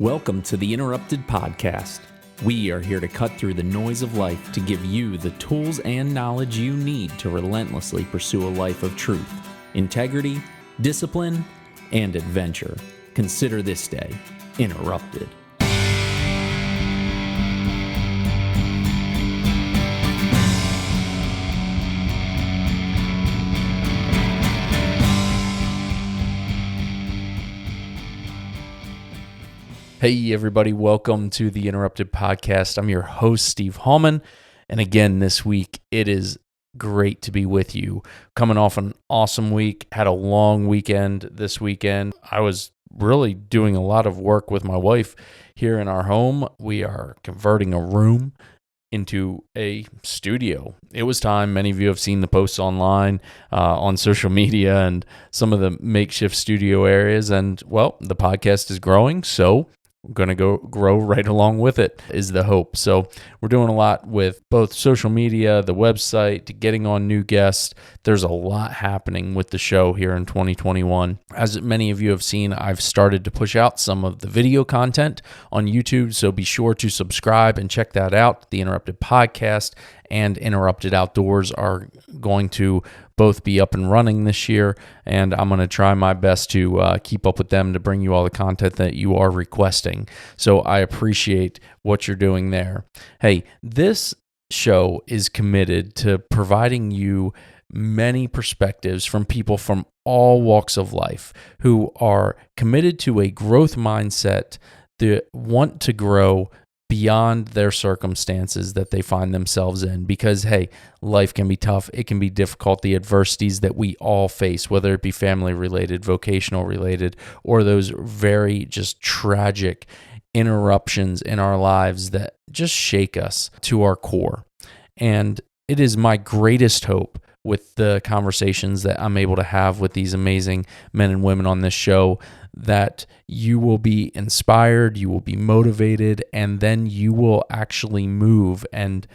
Welcome to the Interrupted Podcast. We are here to cut through the noise of life to give you the tools and knowledge you need to relentlessly pursue a life of truth, integrity, discipline, and adventure. Consider this day interrupted. Hey everybody, welcome to the Interrupted Podcast. I'm your host, Steve Hallman, and again this week, it is great to be with you. Coming off an awesome week, had a long weekend this weekend. I was really doing a lot of work with my wife here in our home. We are converting a room into a studio. It was time. Many of you have seen the posts online, on social media, and some of the makeshift studio areas, and well, the podcast is growing, so we're going to grow right along with it is the hope. So we're doing a lot with both social media, the website, getting on new guests. There's a lot happening with the show here in 2021. As many of you have seen, I've started to push out some of the video content on YouTube. So be sure to subscribe and check that out. The Interrupted Podcast and Interrupted Outdoors are going to both be up and running this year, and I'm going to try my best to keep up with them to bring you all the content that you are requesting. So I appreciate what you're doing there. Hey, this show is committed to providing you many perspectives from people from all walks of life who are committed to a growth mindset that want to grow beyond their circumstances that they find themselves in, because hey, life can be tough, it can be difficult, the adversities that we all face, whether it be family related, vocational related, or those very just tragic interruptions in our lives that just shake us to our core. And it is my greatest hope with the conversations that I'm able to have with these amazing men and women on this show that you will be inspired, you will be motivated, and then you will actually move and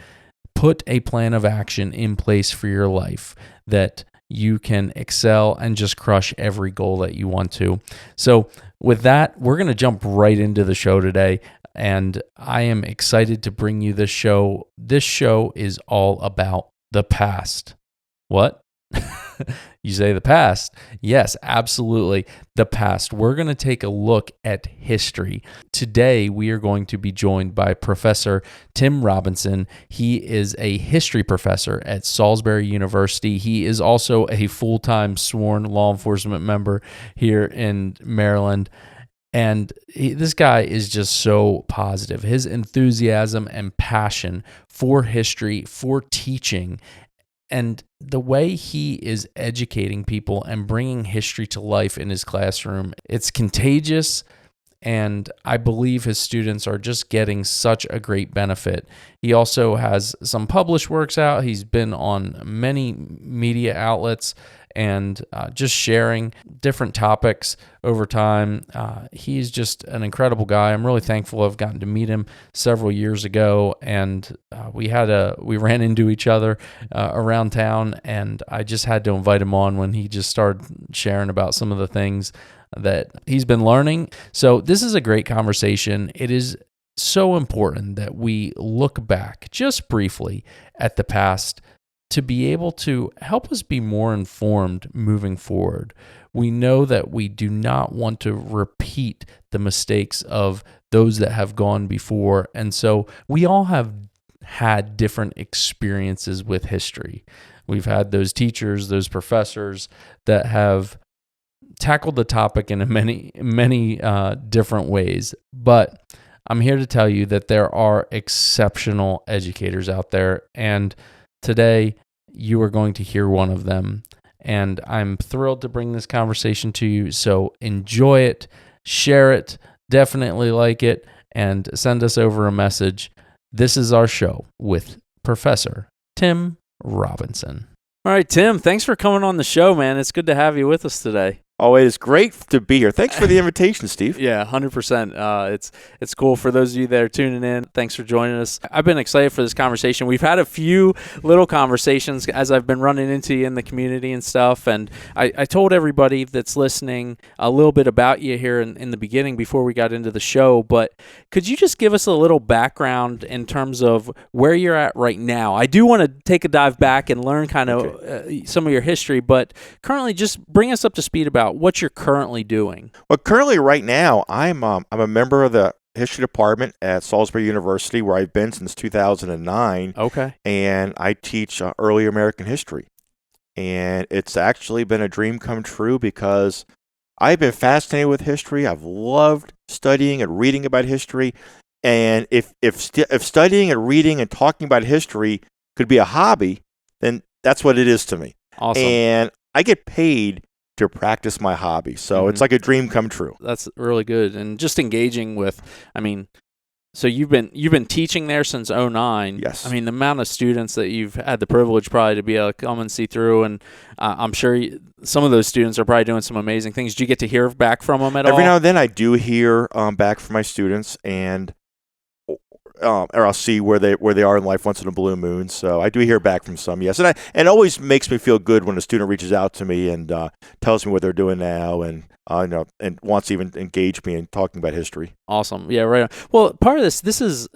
put a plan of action in place for your life that you can excel and just crush every goal that you want to. So with that, we're going to jump right into the show today, and I am excited to bring you this show. This show is all about the past. What? You say the past? Yes, absolutely. The past. We're going to take a look at history. Today, we are going to be joined by Professor Tim Robinson. He is a history professor at Salisbury University. He is also a full-time sworn law enforcement member here in Maryland. And this guy is just so positive. His enthusiasm and passion for history, for teaching, and the way he is educating people and bringing history to life in his classroom, it's contagious, and I believe his students are just getting such a great benefit. He also has some published works out. He's been on many media outlets and just sharing different topics over time. He's just an incredible guy. I'm really thankful I've gotten to meet him several years ago, and we ran into each other around town, and I just had to invite him on when he just started sharing about some of the things that he's been learning. So this is a great conversation. It is so important that we look back just briefly at the past to be able to help us be more informed moving forward. We know that we do not want to repeat the mistakes of those that have gone before, and so we all have had different experiences with history. We've had those teachers, those professors that have tackled the topic in many different ways, but I'm here to tell you that there are exceptional educators out there, and today you are going to hear one of them, and I'm thrilled to bring this conversation to you. So enjoy it, share it, definitely like it, and send us over a message. This is our show with Professor Tim Robinson. All right, Tim, thanks for coming on the show, man. It's good to have you with us today. Oh, it is great to be here. Thanks for the invitation, Steve. Yeah, 100%. It's cool for those of you that are tuning in. Thanks for joining us. I've been excited for this conversation. We've had a few little conversations as I've been running into you in the community and stuff. And I told everybody that's listening a little bit about you here in the beginning before we got into the show. But could you just give us a little background in terms of where you're at right now? I do want to take a dive back and learn kind of some of your history, but currently just bring us up to speed about what you're currently doing. Well, currently right now, I'm a member of the history department at Salisbury University, where I've been since 2009. Okay. And I teach early American history. And it's actually been a dream come true because I've been fascinated with history. I've loved studying and reading about history. And if studying and reading and talking about history could be a hobby, then that's what it is to me. Awesome. And I get paid to practice my hobby. So it's like a dream come true. That's really good. And just engaging with, so you've been teaching there since 2009. Yes. The amount of students that you've had the privilege probably to be able to come and see through, and I'm sure some of those students are probably doing some amazing things. Do you get to hear back from them at all? Every now and then I do hear back from my students, and or I'll see where they are in life once in a blue moon. So I do hear back from some, yes. And it always makes me feel good when a student reaches out to me and tells me what they're doing now, and and wants to even engage me in talking about history. Awesome. Yeah, right on. Well, part of this is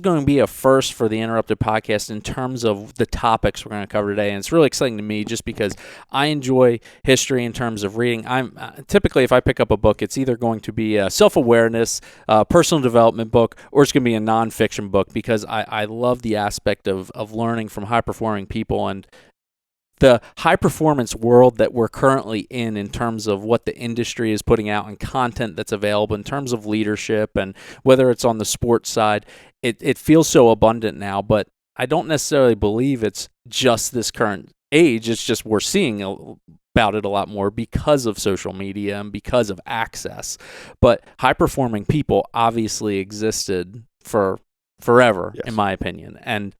going to be a first for the Interrupted podcast in terms of the topics we're going to cover today, and it's really exciting to me just because I enjoy history in terms of reading. I'm typically, if I pick up a book, it's either going to be a self-awareness, personal development book, or it's going to be a nonfiction book, because I love the aspect of learning from high-performing people and the high-performance world that we're currently in terms of what the industry is putting out and content that's available in terms of leadership, and whether it's on the sports side, it feels so abundant now, but I don't necessarily believe it's just this current age. It's just we're seeing about it a lot more because of social media and because of access. But high-performing people obviously existed for forever, yes, in my opinion. And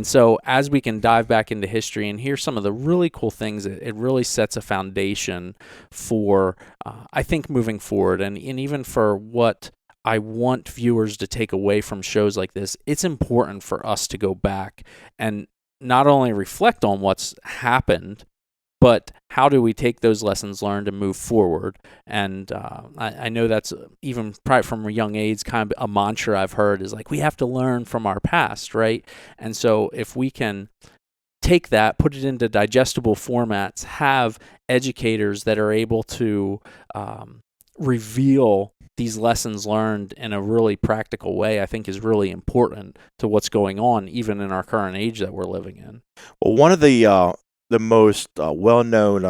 so as we can dive back into history and hear some of the really cool things, it really sets a foundation for, I think, moving forward. And even for what I want viewers to take away from shows like this, it's important for us to go back and not only reflect on what's happened, but how do we take those lessons learned and move forward? And I know that's even probably from a young age kind of a mantra I've heard is like, we have to learn from our past, right? And so if we can take that, put it into digestible formats, have educators that are able to reveal these lessons learned in a really practical way, I think is really important to what's going on, even in our current age that we're living in. Well, one of the most well-known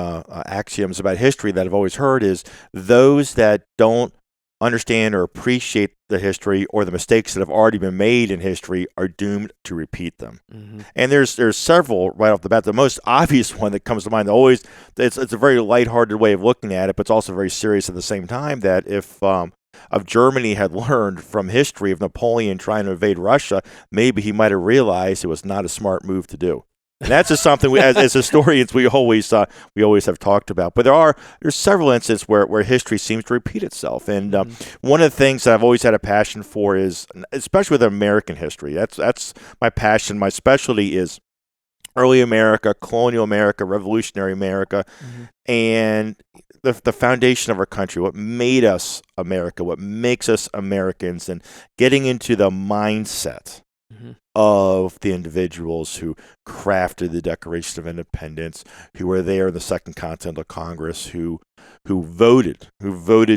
axioms about history that I've always heard is those that don't understand or appreciate the history or the mistakes that have already been made in history are doomed to repeat them. Mm-hmm. And there's several right off the bat. The most obvious one that comes to mind, it's a very lighthearted way of looking at it, but it's also very serious at the same time, that if Germany had learned from history of Napoleon trying to invade Russia, maybe he might have realized it was not a smart move to do. And that's just something we, as historians, we always have talked about. But there's several instances where history seems to repeat itself. And one of the things that I've always had a passion for is, especially with American history, that's my passion. My specialty is early America, colonial America, revolutionary America, and the foundation of our country, what made us America, what makes us Americans, and getting into the mindset of the individuals who crafted the Declaration of Independence, who were there in the Second Continental Congress, who voted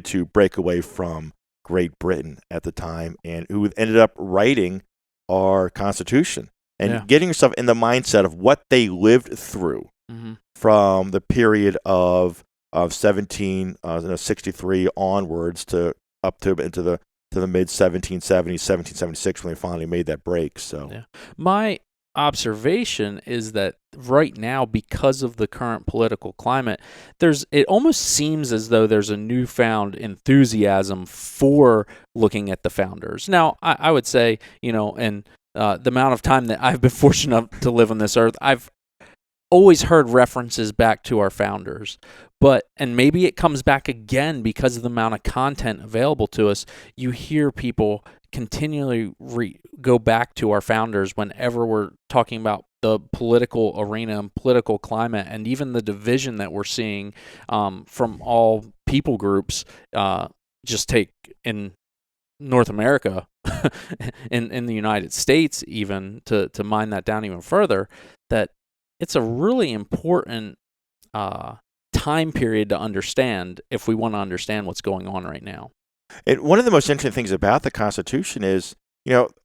to break away from Great Britain at the time, and who ended up writing our Constitution. And getting yourself in the mindset of what they lived through from the period of 1763 onwards to up to into the mid 1770s, 1776, when they finally made that break. So my observation is that right now, because of the current political climate, it almost seems as though there's a newfound enthusiasm for looking at the founders. Now, I would say, and the amount of time that I've been fortunate enough to live on this earth, I've always heard references back to our founders, and maybe it comes back again because of the amount of content available to us. You hear people continually go back to our founders whenever we're talking about the political arena and political climate, and even the division that we're seeing from all people groups. Just take in North America, in the United States, even to mine that down even further, that it's a really important time period to understand if we want to understand what's going on right now. And one of the most interesting things about the Constitution is,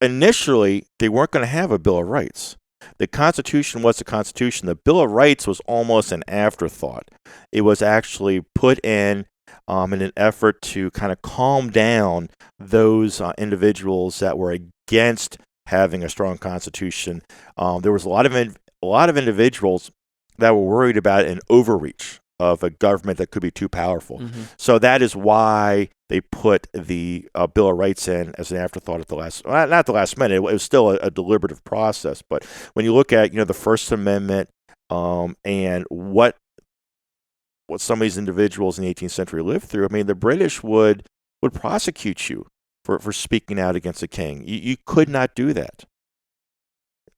initially they weren't going to have a Bill of Rights. The Constitution was the Constitution. The Bill of Rights was almost an afterthought. It was actually put in an effort to kind of calm down those individuals that were against having a strong Constitution. There was a lot of individuals that were worried about an overreach of a government that could be too powerful. Mm-hmm. So that is why they put the Bill of Rights in as an afterthought at the last, not the last minute. It was still a deliberative process. But when you look at the First Amendment and what some of these individuals in the 18th century lived through, I mean, the British would prosecute you for speaking out against the king. You could not do that.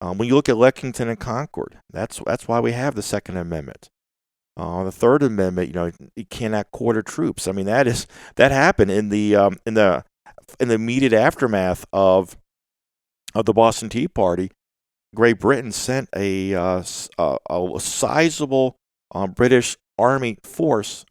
When you look at Lexington and Concord, that's why we have the Second Amendment. The Third Amendment, you cannot quarter troops. I mean, that happened in the immediate aftermath of the Boston Tea Party. Great Britain sent a sizable British Army force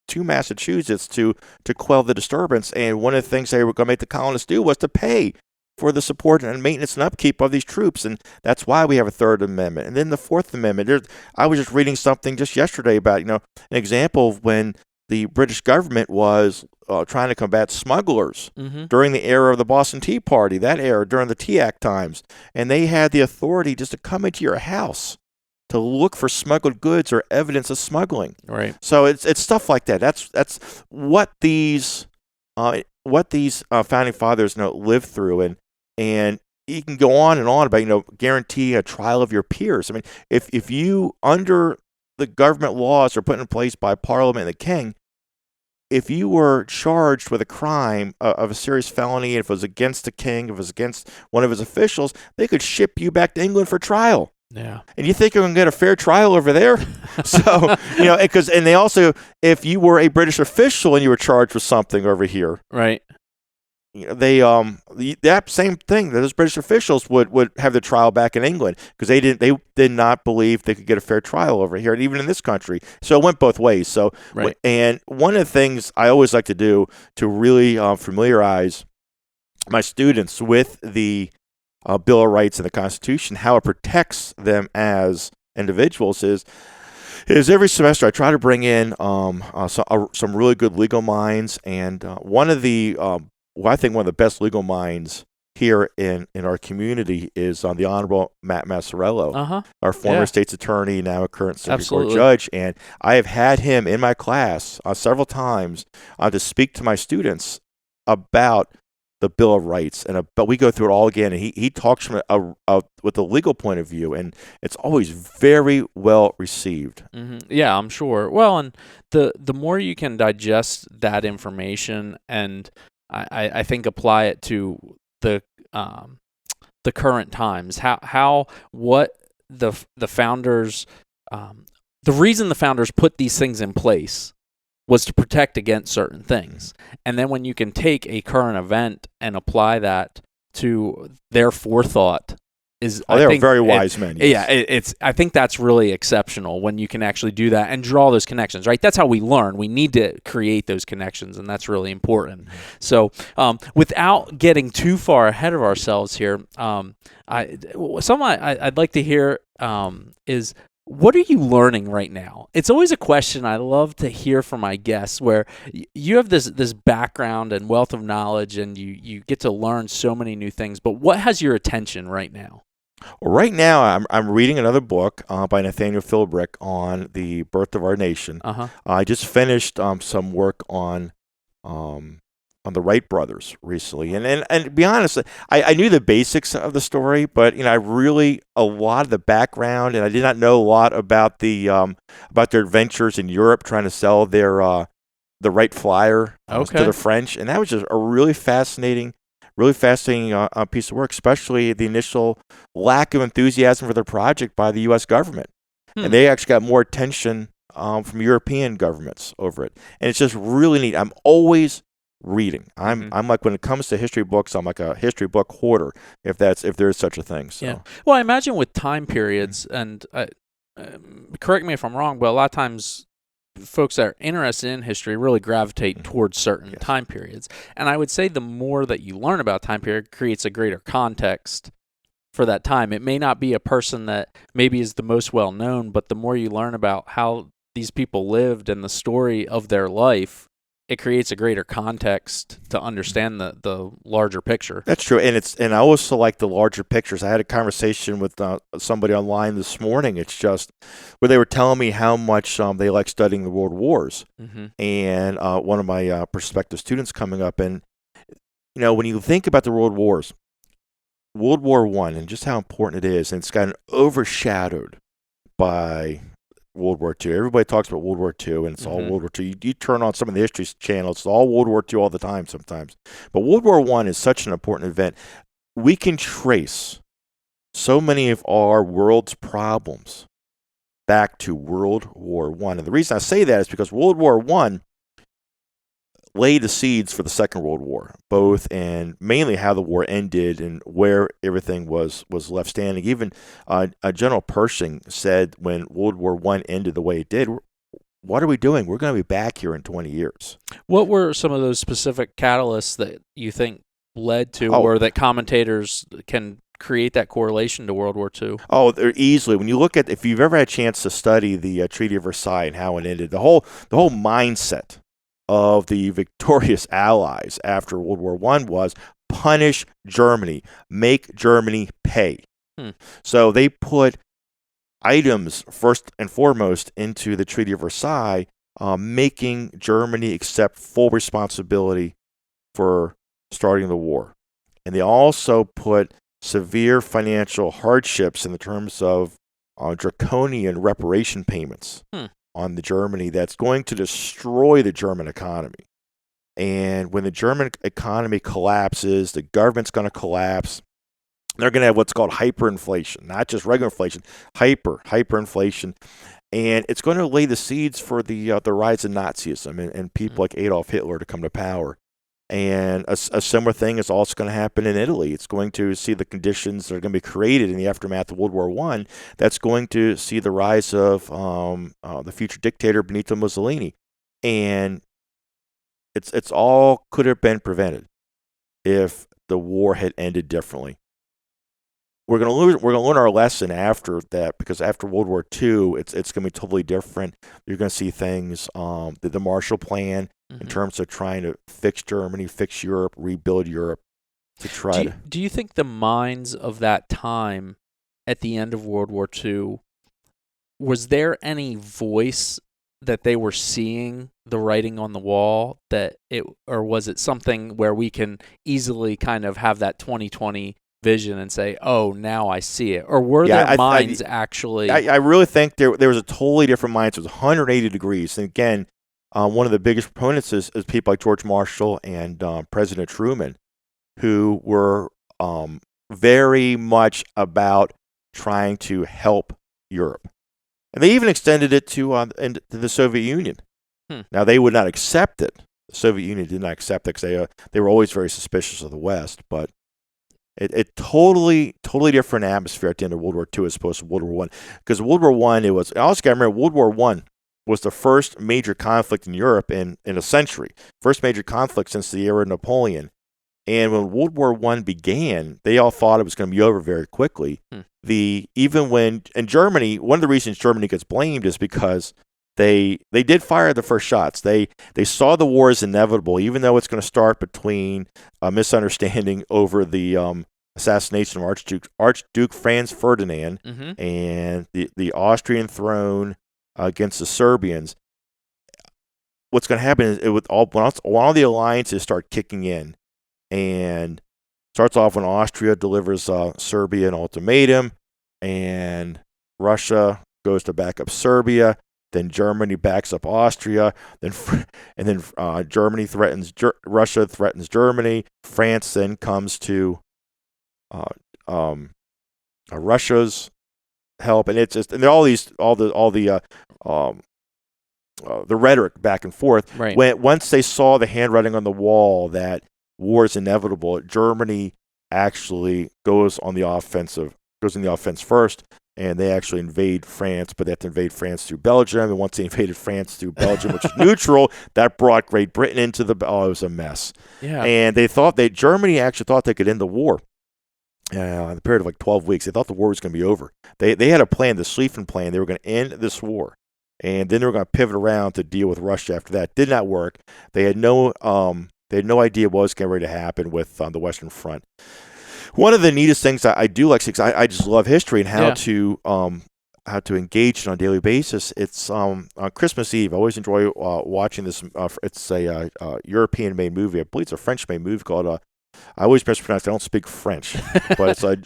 to Massachusetts to quell the disturbance. And one of the things they were going to make the colonists do was to pay for the support and maintenance and upkeep of these troops. And that's why we have a Third Amendment. And then the Fourth Amendment. I was just reading something just yesterday about, an example of when the British government was trying to combat smugglers during the era of the Boston Tea Party, that era, during the Tea Act times. And they had the authority just to come into your house to look for smuggled goods or evidence of smuggling. Right. So it's stuff like that. That's what these founding fathers lived through, and you can go on and on about guarantee a trial of your peers. I mean, if you, under the government laws are put in place by Parliament and the King, if you were charged with a crime of a serious felony, if it was against the King, if it was against one of his officials, they could ship you back to England for trial. Yeah. And you think you're going to get a fair trial over there? So, and they also, if you were a British official and you were charged with something over here, right? They that same thing, those British officials would have the trial back in England because they did not believe they could get a fair trial over here, and even in this country. So it went both ways. So, right. And one of the things I always like to do to really familiarize my students with the Bill of Rights and the Constitution, how it protects them as individuals, is every semester I try to bring in some really good legal minds, and one of the I think one of the best legal minds here in our community is the Honorable Matt Massarello, our former state's attorney, now a current Supreme Court judge, and I have had him in my class several times to speak to my students about the Bill of Rights, but we go through it all again, and he talks from with a legal point of view, and it's always very well received. Mm-hmm. Yeah, I'm sure. Well, and the more you can digest that information, and I think apply it to the current times, what the founders, the reason the founders put these things in place was to protect against certain things. And then when you can take a current event and apply that to their forethought, they're very wise men. Yes. Yeah, I think that's really exceptional when you can actually do that and draw those connections, right? That's how we learn. We need to create those connections, and that's really important. So without getting too far ahead of ourselves here, I'd like to hear is, what are you learning right now? It's always a question I love to hear from my guests, where you have this background and wealth of knowledge, and you get to learn so many new things. But what has your attention right now? Well, right now, I'm reading another book by Nathaniel Philbrick on the birth of our nation. I just finished some work on the Wright brothers recently, and to be honest, I knew the basics of the story, but I really a lot of the background, and I did not know a lot about about their adventures in Europe trying to sell the Wright Flyer to the French, and that was just a really fascinating piece of work, especially the initial lack of enthusiasm for the project by the U.S. government, and they actually got more attention from European governments over it, and it's just really neat. I'm always reading. I'm like, when it comes to history books, I'm like a history book hoarder, if there is such a thing. So. Yeah. Well, I imagine with time periods, and correct me if I'm wrong, but a lot of times folks that are interested in history really gravitate towards certain time periods. And I would say the more that you learn about time period creates a greater context for that time. It may not be a person that maybe is the most well known, but the more you learn about how these people lived and the story of their life, it creates a greater context to understand the larger picture. That's true, and I also like the larger pictures. I had a conversation with somebody online this morning. It's just where they were telling me how much they like studying the world wars, and one of my prospective students coming up, and when you think about the world wars, World War I, and just how important it is, and it's gotten overshadowed by World War II. Everybody talks about World War II, and it's all World War II. You turn on some of the History Channel, it's all World War II all the time sometimes. But World War I is such an important event. We can trace so many of our world's problems back to World War I. And the reason I say that is because World War I laid the seeds for the Second World War, both and mainly how the war ended and where everything was left standing. Even General Pershing said when World War I ended the way it did, what are we doing? We're going to be back here in 20 years. What were some of those specific catalysts that you think led to, or that commentators can create that correlation to World War II? Oh, they're easily. When you look at, if you've ever had a chance to study the Treaty of Versailles and how it ended, the whole mindset of the victorious Allies after World War I was punish Germany, make Germany pay. So they put items first and foremost into the Treaty of Versailles, making Germany accept full responsibility for starting the war. And they also put severe financial hardships in the terms of draconian reparation payments on the Germany that's going to destroy the German economy. And when the German economy collapses, the government's going to collapse. They're going to have what's called hyperinflation, not just regular inflation, hyperinflation. And it's going to lay the seeds for the rise of Nazism and people like Adolf Hitler to come to power. And a similar thing is also going to happen in Italy. It's going to see the conditions that are going to be created in the aftermath of World War I. That's going to see the rise of the future dictator Benito Mussolini. And it's all could have been prevented if the war had ended differently. We're going to learn our lesson after that, because after World War II, it's going to be totally different. You're going to see things, the Marshall Plan, in terms of trying to fix Germany, fix Europe, rebuild Europe, to try to. Do you think the minds of that time at the end of World War II, was there any voice that they were seeing the writing on the wall, or was it something where we can easily kind of have that 2020 vision and say, oh, now I see it? Or were their minds actually? I really think there was a totally different mindset. It was 180 degrees. And again, one of the biggest proponents is people like George Marshall and President Truman, who were very much about trying to help Europe. And they even extended it to the Soviet Union. Now, they would not accept it. The Soviet Union did not accept it because they were always very suspicious of the West. But it totally different atmosphere at the end of World War II as opposed to World War I. Because World War I, I also got to remember, World War I was the first major conflict in Europe in a century. First major conflict since the era of Napoleon. And when World War I began, they all thought it was going to be over very quickly. In Germany, one of the reasons Germany gets blamed is because they did fire the first shots. They saw the war as inevitable, even though it's going to start between a misunderstanding over the assassination of Archduke Franz Ferdinand and the Austrian throne against the Serbians. what's going to happen is when all the alliances start kicking in, and starts off when Austria delivers Serbia an ultimatum, and Russia goes to back up Serbia. Then Germany backs up Austria. Then Germany threatens Russia threatens Germany. France then comes to Russia's help, and it's just, and there are the rhetoric back and forth. Right. Once they saw the handwriting on the wall that war is inevitable, Germany actually goes in the offense first, and they actually invade France, but they have to invade France through Belgium. And once they invaded France through Belgium, which is neutral, that brought Great Britain into it was a mess. Yeah. And Germany actually thought they could end the war. In the period of like 12 weeks, they thought the war was going to be over. They had a plan, the Schlieffen plan. They were going to end this war, and then they were going to pivot around to deal with Russia after that. Did not work. They had no idea what was getting ready to happen with the Western Front. One of the neatest things I do like, because I just love history and how to engage it on a daily basis. It's on Christmas Eve. I always enjoy watching this. It's a European-made movie. I believe it's a French-made movie called. I always mispronounce. I don't speak French, but it's a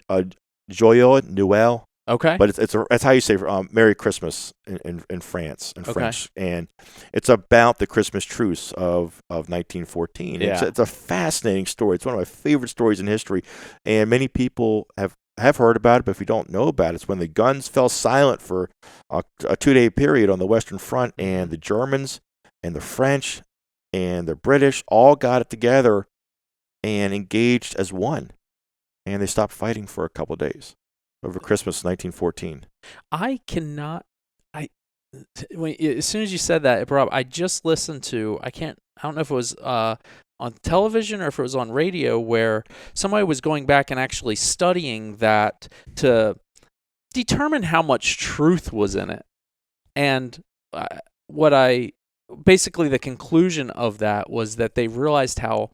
Joyeux Noël. Okay. But it's how you say Merry Christmas in France in French, and it's about the Christmas Truce of 1914. Yeah. It's a fascinating story. It's one of my favorite stories in history, and many people have heard about it. But if you don't know about it, it's when the guns fell silent for a 2-day period on the Western Front, and the Germans and the French and the British all got it together and engaged as one, and they stopped fighting for a couple of days over Christmas 1914. As soon as you said that, it brought up, I just listened to, I don't know if it was on television or if it was on radio, where somebody was going back and actually studying that to determine how much truth was in it. And basically the conclusion of that was that they realized how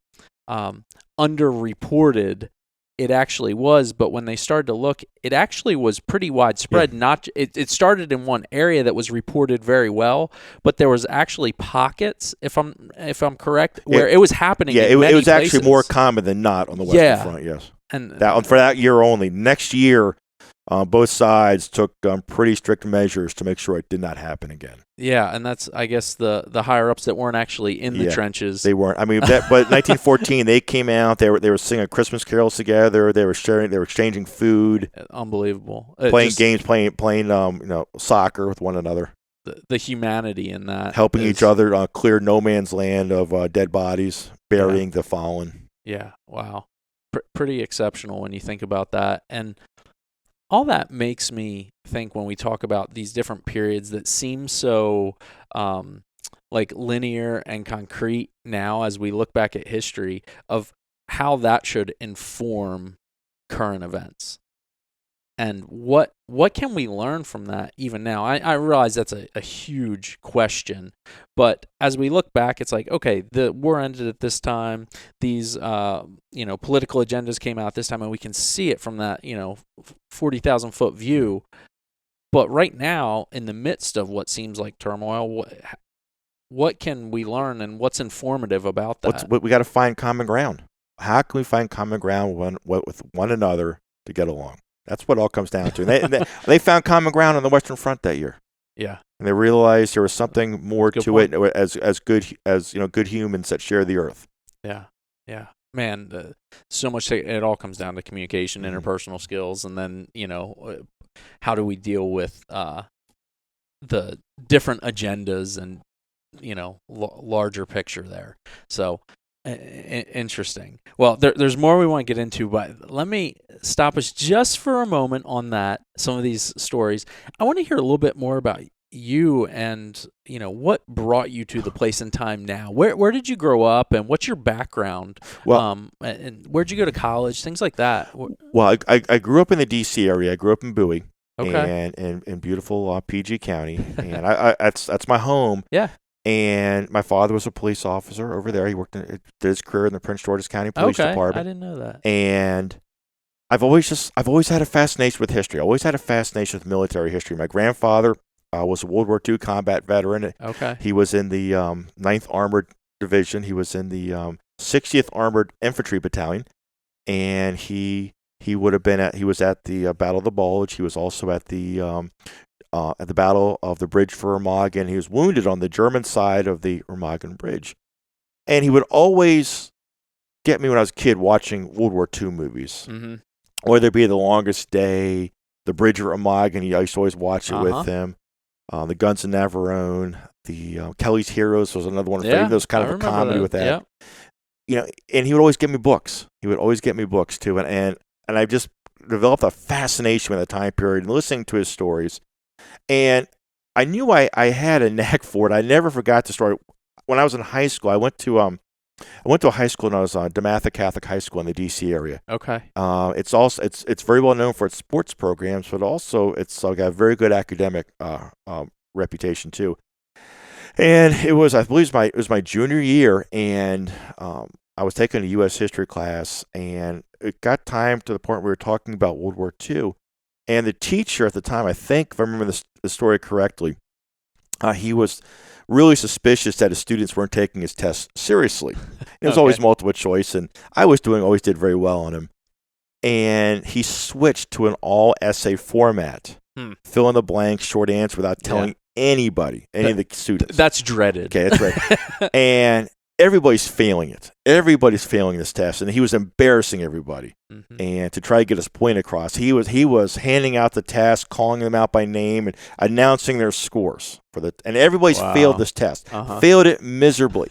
underreported it actually was, but when they started to look, it actually was pretty widespread. Yeah. It started in one area that was reported very well, but there was actually pockets, if I'm correct, where it was happening. Yeah, it was actually more common than not on the Western Front. Yes, and for that year only. Next year, both sides took pretty strict measures to make sure it did not happen again. Yeah, and that's, I guess, the higher ups that weren't actually in the trenches. They weren't. I mean, but 1914, they came out. They were singing Christmas carols together. They were exchanging food. Unbelievable. Playing games, playing soccer with one another. The humanity in that, helping each other clear no man's land of dead bodies, burying the fallen. Yeah. Wow. Pretty exceptional when you think about that, and all that makes me think when we talk about these different periods that seem so like linear and concrete now as we look back at history, of how that should inform current events. And what can we learn from that even now? I realize that's a huge question, but as we look back, it's like, okay, the war ended at this time. These political agendas came out this time, and we can see it from that 40,000-foot view. But right now, in the midst of what seems like turmoil, what can we learn, and what's informative about that? We got to find common ground. How can we find common ground with one another to get along? That's what it all comes down to. And they found common ground on the Western Front that year. Yeah, and they realized there was something more to it, as good humans that share the earth. Yeah, yeah, man. So much. It all comes down to communication, interpersonal skills, and then how do we deal with the different agendas and larger picture there. So. Interesting. Well, there's more we want to get into, but let me stop us just for a moment on that. Some of these stories. I want to hear a little bit more about you and what brought you to the place and time now. Where did you grow up, and what's your background? Well, and where'd you go to college? Things like that. Well, I grew up in the D.C. area. I grew up in Bowie. Okay. And in beautiful PG County, and that's my home. Yeah. And my father was a police officer over there. He did his career in the Prince George's County Police Department. I didn't know that. And I've always had a fascination with history. I always had a fascination with military history. My grandfather was a World War II combat veteran. Okay. He was in the 9th Armored Division. He was in the 60th Armored Infantry Battalion, and he was at the Battle of the Bulge. He was also at the Battle of the Bridge for Remagen. He was wounded on the German side of the Remagen Bridge, and he would always get me when I was a kid watching World War II movies, whether it be The Longest Day, The Bridge of Remagen. I used to always watch it with him. The Guns of Navarone, the Kelly's Heroes was another one. Yeah, Those kind of a comedy with that. Yeah. And he would always get me books. He would always get me books too, and I just developed a fascination with the time period and listening to his stories. And I knew I had a knack for it. I never forgot the story. When I was in high school, I went to a high school, and I was DeMatha Catholic High School in the D.C. area. Okay. It's very well known for its sports programs, but also it's got a very good academic reputation too. And I believe it was my junior year, and I was taking a U.S. history class, and it got time to the point where we were talking about World War II. And the teacher at the time, I think, if I remember the story correctly, he was really suspicious that his students weren't taking his tests seriously. It was always multiple choice, and I always did very well on him. And he switched to an all-essay format. Fill in the blanks, short answer without telling anybody, any of the students. That's dreaded. Okay, that's right. And everybody's failing it. Everybody's failing this test, and he was embarrassing everybody. And to try to get his point across, he was handing out the test, calling them out by name, and announcing their scores and everybody's failed this test, failed it miserably.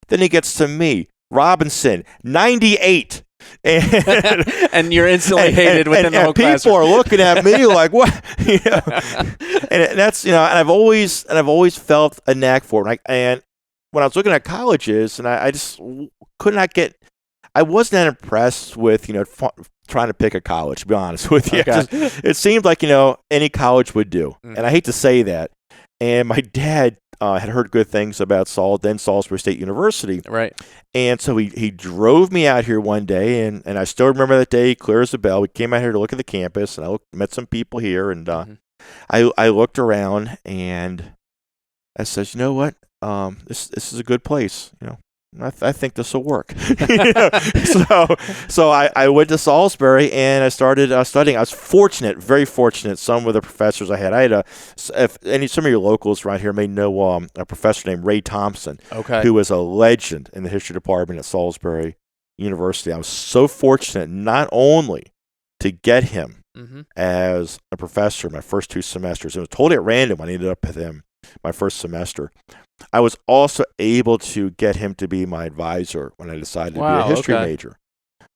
Then he gets to me, Robinson, 98. And you're instantly hated within the whole class. People are looking at me like, what? And that's and I've always felt a knack for it. And when I was looking at colleges, and I just could not get, I wasn't that impressed with trying to pick a college. To be honest with you, it seemed like any college would do, and I hate to say that. And my dad had heard good things about Salisbury State University. Right. And so he drove me out here one day, and I still remember that day clear as a bell. We came out here to look at the campus, and I met some people here, and I looked around, and I says, you know what? This is a good place. I think this will work. So I went to Salisbury, and I started studying. I was fortunate, very fortunate. Some of the professors I had some of your locals around here may know a professor named Ray Thompson, who was a legend in the history department at Salisbury University. I was so fortunate not only to get him as a professor my first 2 semesters. It was totally at random. I ended up with him my first semester. I was also able to get him to be my advisor when I decided to be a history major.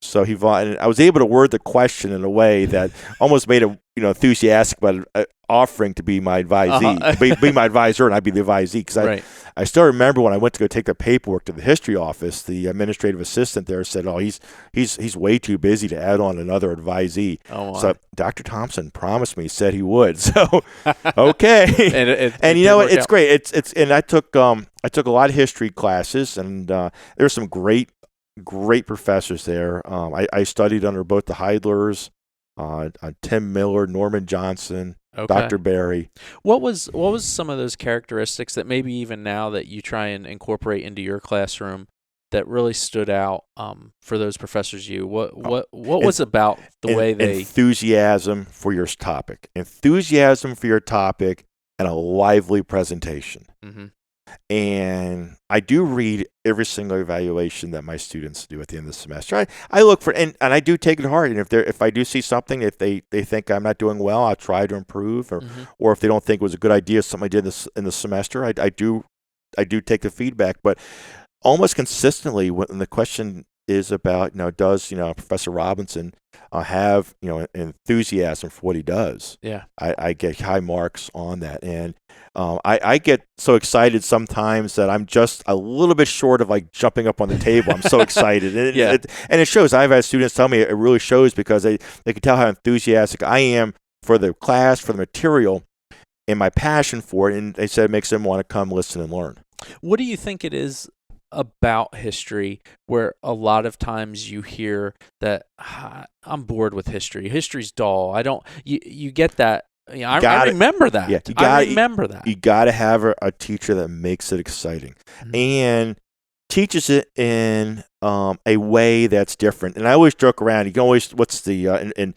So I was able to word the question in a way that almost made him enthusiastic about offering to be my advisee, be my advisor, and I'd be the advisee. Because I still remember when I went to go take the paperwork to the history office, the administrative assistant there said, "Oh, he's way too busy to add on another advisee." So Dr. Thompson promised me, said he would. So okay, and it's great. It's and I took a lot of history classes, and there's some great professors there. I studied under both the Heidlers, Tim Miller, Norman Johnson, Dr. Barry. What was some of those characteristics that maybe even now that you try and incorporate into your classroom that really stood out for those professors? What was about the way they enthusiasm for your topic, and a lively presentation. And I do read every single evaluation that my students do at the end of the semester. I look for, and I do take it hard. And if I do see something, if they think I'm not doing well, I'll try to improve. Or if they don't think it was a good idea, something I did in the semester, I do take the feedback. But almost consistently, when the question is about, does Professor Robinson have enthusiasm for what he does? Yeah, I get high marks on that, and I get so excited sometimes that I'm just a little bit short of like jumping up on the table. I'm so excited, and it shows. I've had students tell me it really shows because they can tell how enthusiastic I am for the class, for the material, and my passion for it. And they said it makes them want to come listen and learn. What do you think it is about history where a lot of times you hear that I'm bored with history? History's dull. You get that Yeah, I remember that. Yeah, I remember that. You got to have a teacher that makes it exciting and teaches it in a way that's different. And I always joke around. You can always, what's the in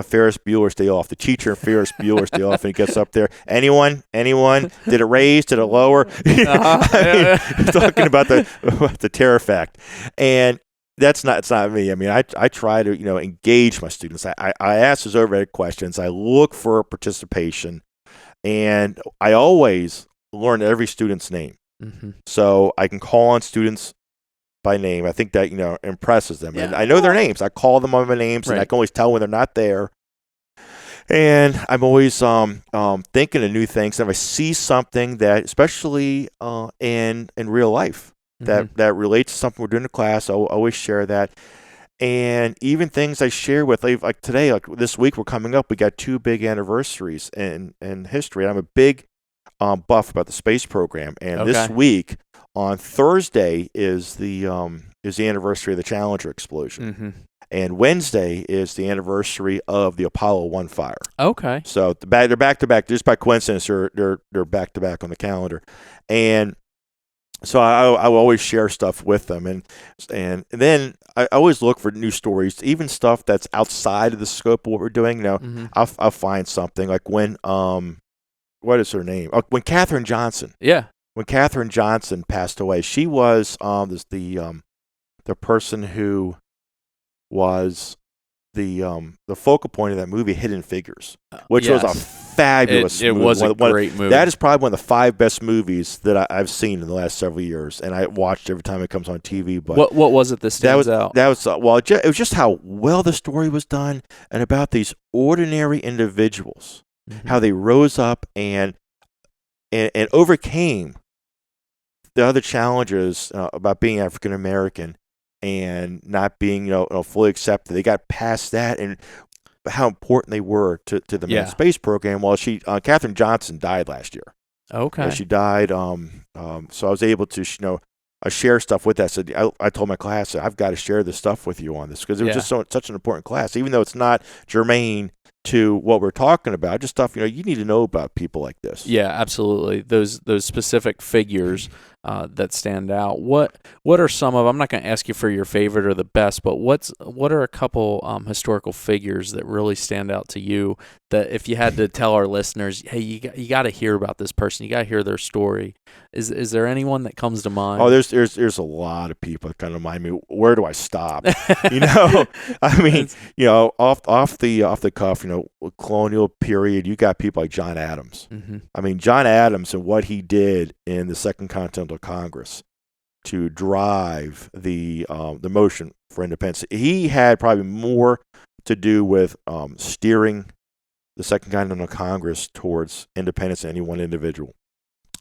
Ferris Bueller's Day Off? The teacher in Ferris Bueller's Day Off, and he gets up there. Anyone? Did it raise? Did it lower? Talking about the terror fact, and it's not me. I mean, I try to engage my students. I ask those overhead questions. I look for participation, and I always learn every student's name, so I can call on students by name. I think that impresses them, and I know their names. I call them on my names, and I can always tell when they're not there. And I'm always thinking of new things. And if I see something that, especially in real life, that relates to something we're doing in class, I'll always share that. And even things I share with, like today, like this week we're coming up, we got 2 big anniversaries in history. And I'm a big buff about the space program. And this week, on Thursday, is the anniversary of the Challenger explosion. And Wednesday is the anniversary of the Apollo 1 fire. Okay. So they're back to back. Just by coincidence, they're back to back on the calendar. And so I will always share stuff with them, and then I always look for new stories, even stuff that's outside of the scope of what we're doing. I'll find something like when what is her name? When Katherine Johnson. Yeah. When Katherine Johnson passed away, she was the person who was the focal point of that movie, Hidden Figures, which was a fabulous movie. It was a great movie. That is probably one of the 5 best movies that I've seen in the last several years, and I watched every time it comes on TV. But what was it that stands out? That was it was just how well the story was done, and about these ordinary individuals, how they rose up and overcame the other challenges about being African American and not being fully accepted. They got past that, and how important they were to the manned space program. Well, Katherine Johnson died last year. Okay. She died. So I was able to share stuff with that. So I told my class, I've got to share this stuff with you on this, because it was just such an important class, even though it's not germane to what we're talking about. Just stuff you need to know about people like this. Yeah, absolutely. Those specific figures that stand out. What are some of? I'm not going to ask you for your favorite or the best, but what are a couple historical figures that really stand out to you? That if you had to tell our listeners, hey, you got to hear about this person, you got to hear their story. Is there anyone that comes to mind? Oh, there's a lot of people that kind of remind me. Where do I stop? I mean, off the cuff, colonial period, you got people like John Adams. I mean, John Adams and what he did in the Second Continental Congress to drive the motion for independence. He had probably more to do with steering the Second Continental Congress towards independence than any one individual.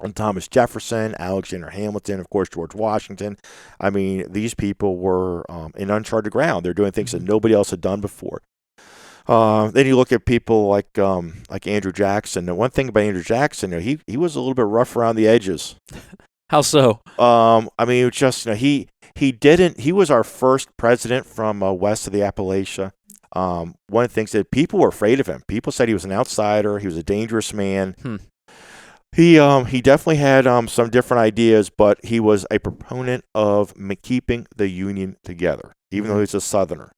And Thomas Jefferson, Alexander Hamilton, of course, George Washington. I mean, these people were in uncharted ground. They're doing things that nobody else had done before. Then you look at people like Andrew Jackson. The one thing about Andrew Jackson, he was a little bit rough around the edges. How so? I mean, it was just he was our first president from west of the Appalachia. One of the things that people were afraid of him. People said he was an outsider. He was a dangerous man. He definitely had some different ideas, but he was a proponent of keeping the Union together, even though he's a Southerner.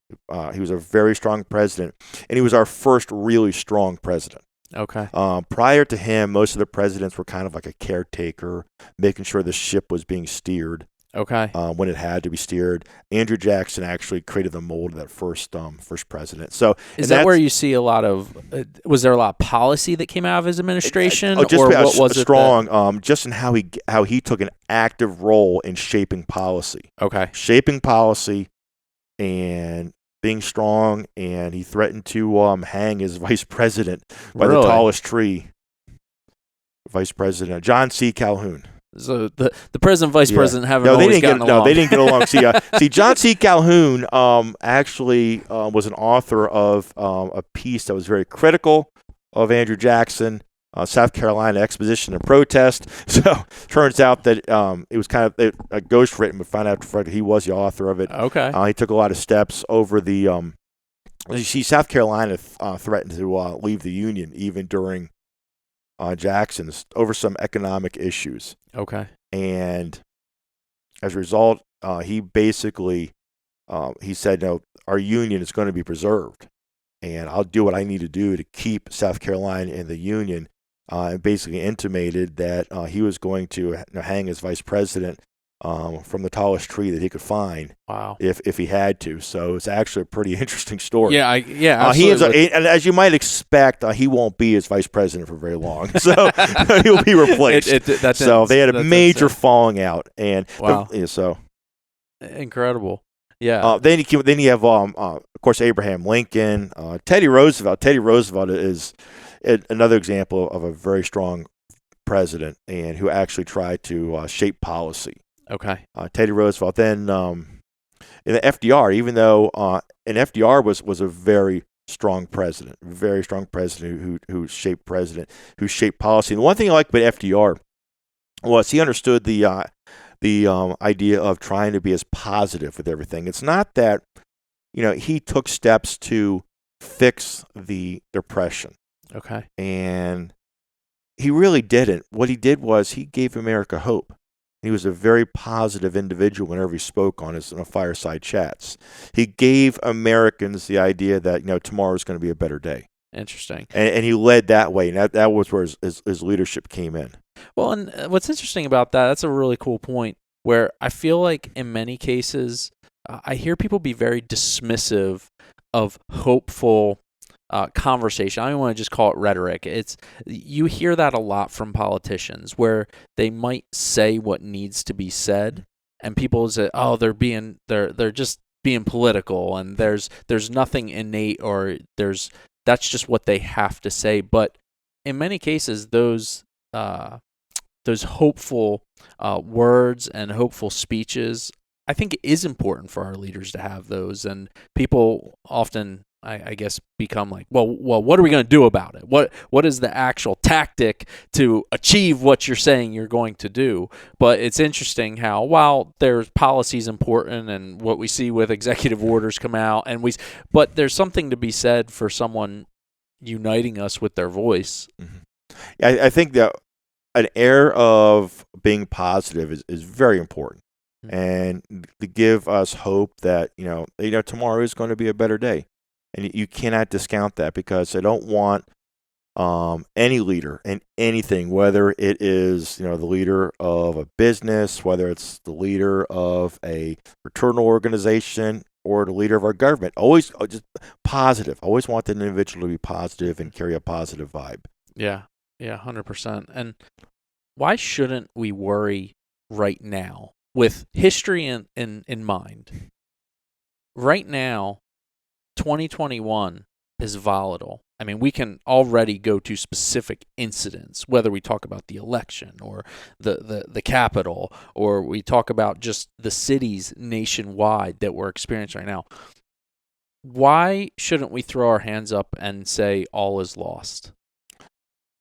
He was a very strong president, and he was our first really strong president. Okay. Prior to him, most of the presidents were kind of like a caretaker, making sure the ship was being steered. Okay. When it had to be steered. Andrew Jackson actually created the mold of that first president. So is that where you see a lot of? Was there a lot of policy that came out of his administration, or what was it? Strong, just in how he took an active role in shaping policy. Okay. Shaping policy, and being strong, and he threatened to hang his vice president by the tallest tree. Vice President John C. Calhoun. So the president, vice president haven't always gotten along. No, they didn't get along. See, John C. Calhoun actually was an author of a piece that was very critical of Andrew Jackson, South Carolina Exposition and Protest. So turns out that it was kind of a ghostwritten, but found out he was the author of it. Okay. He took a lot of steps over the You see, South Carolina threatened to leave the Union even during Jackson's over some economic issues. Okay. And as a result, he basically he said, "No, our Union is going to be preserved, and I'll do what I need to do to keep South Carolina in the Union." And basically intimated that he was going to hang his vice president from the tallest tree that he could find. Wow. If he had to. So it's actually a pretty interesting story. Yeah, he ends up, and as you might expect, he won't be as vice president for very long. So he'll be replaced. They had a major falling out, and wow. So incredible. Yeah. Then you have of course Abraham Lincoln, Teddy Roosevelt. Teddy Roosevelt is another example of a very strong president and who actually tried to shape policy. Okay. Teddy Roosevelt. Then in the FDR, even though and FDR was a very strong president who shaped policy. And the one thing I like about FDR was he understood the idea of trying to be as positive with everything. It's not that he took steps to fix the Depression. Okay. And he really didn't. What he did was he gave America hope. He was a very positive individual whenever he spoke on his fireside chats. He gave Americans the idea that tomorrow is going to be a better day. Interesting. And he led that way. And that was where his leadership came in. Well, and what's interesting about that's a really cool point where I feel like in many cases I hear people be very dismissive of hopeful conversation. I don't want to just call it rhetoric. You hear that a lot from politicians where they might say what needs to be said, and people say, "Oh, they're just being political," and there's nothing innate, or that's just what they have to say. But in many cases, those hopeful words and hopeful speeches, I think it is important for our leaders to have those, and people often, I guess, become like, well, what are we going to do about it? What is the actual tactic to achieve what you're saying you're going to do? But it's interesting how, while there's policies important and what we see with executive orders come out, but there's something to be said for someone uniting us with their voice. Mm-hmm. I think that an air of being positive is very important, mm-hmm. and to give us hope that tomorrow is going to be a better day. And you cannot discount that, because I don't want any leader in anything, whether it is the leader of a business, whether it's the leader of a fraternal organization, or the leader of our government, always just positive. Always want the individual to be positive and carry a positive vibe. Yeah, 100%. And why shouldn't we worry right now with history in mind? Right now, 2021 is volatile. I mean, we can already go to specific incidents, whether we talk about the election or the Capitol, or we talk about just the cities nationwide that we're experiencing right now. Why shouldn't we throw our hands up and say all is lost?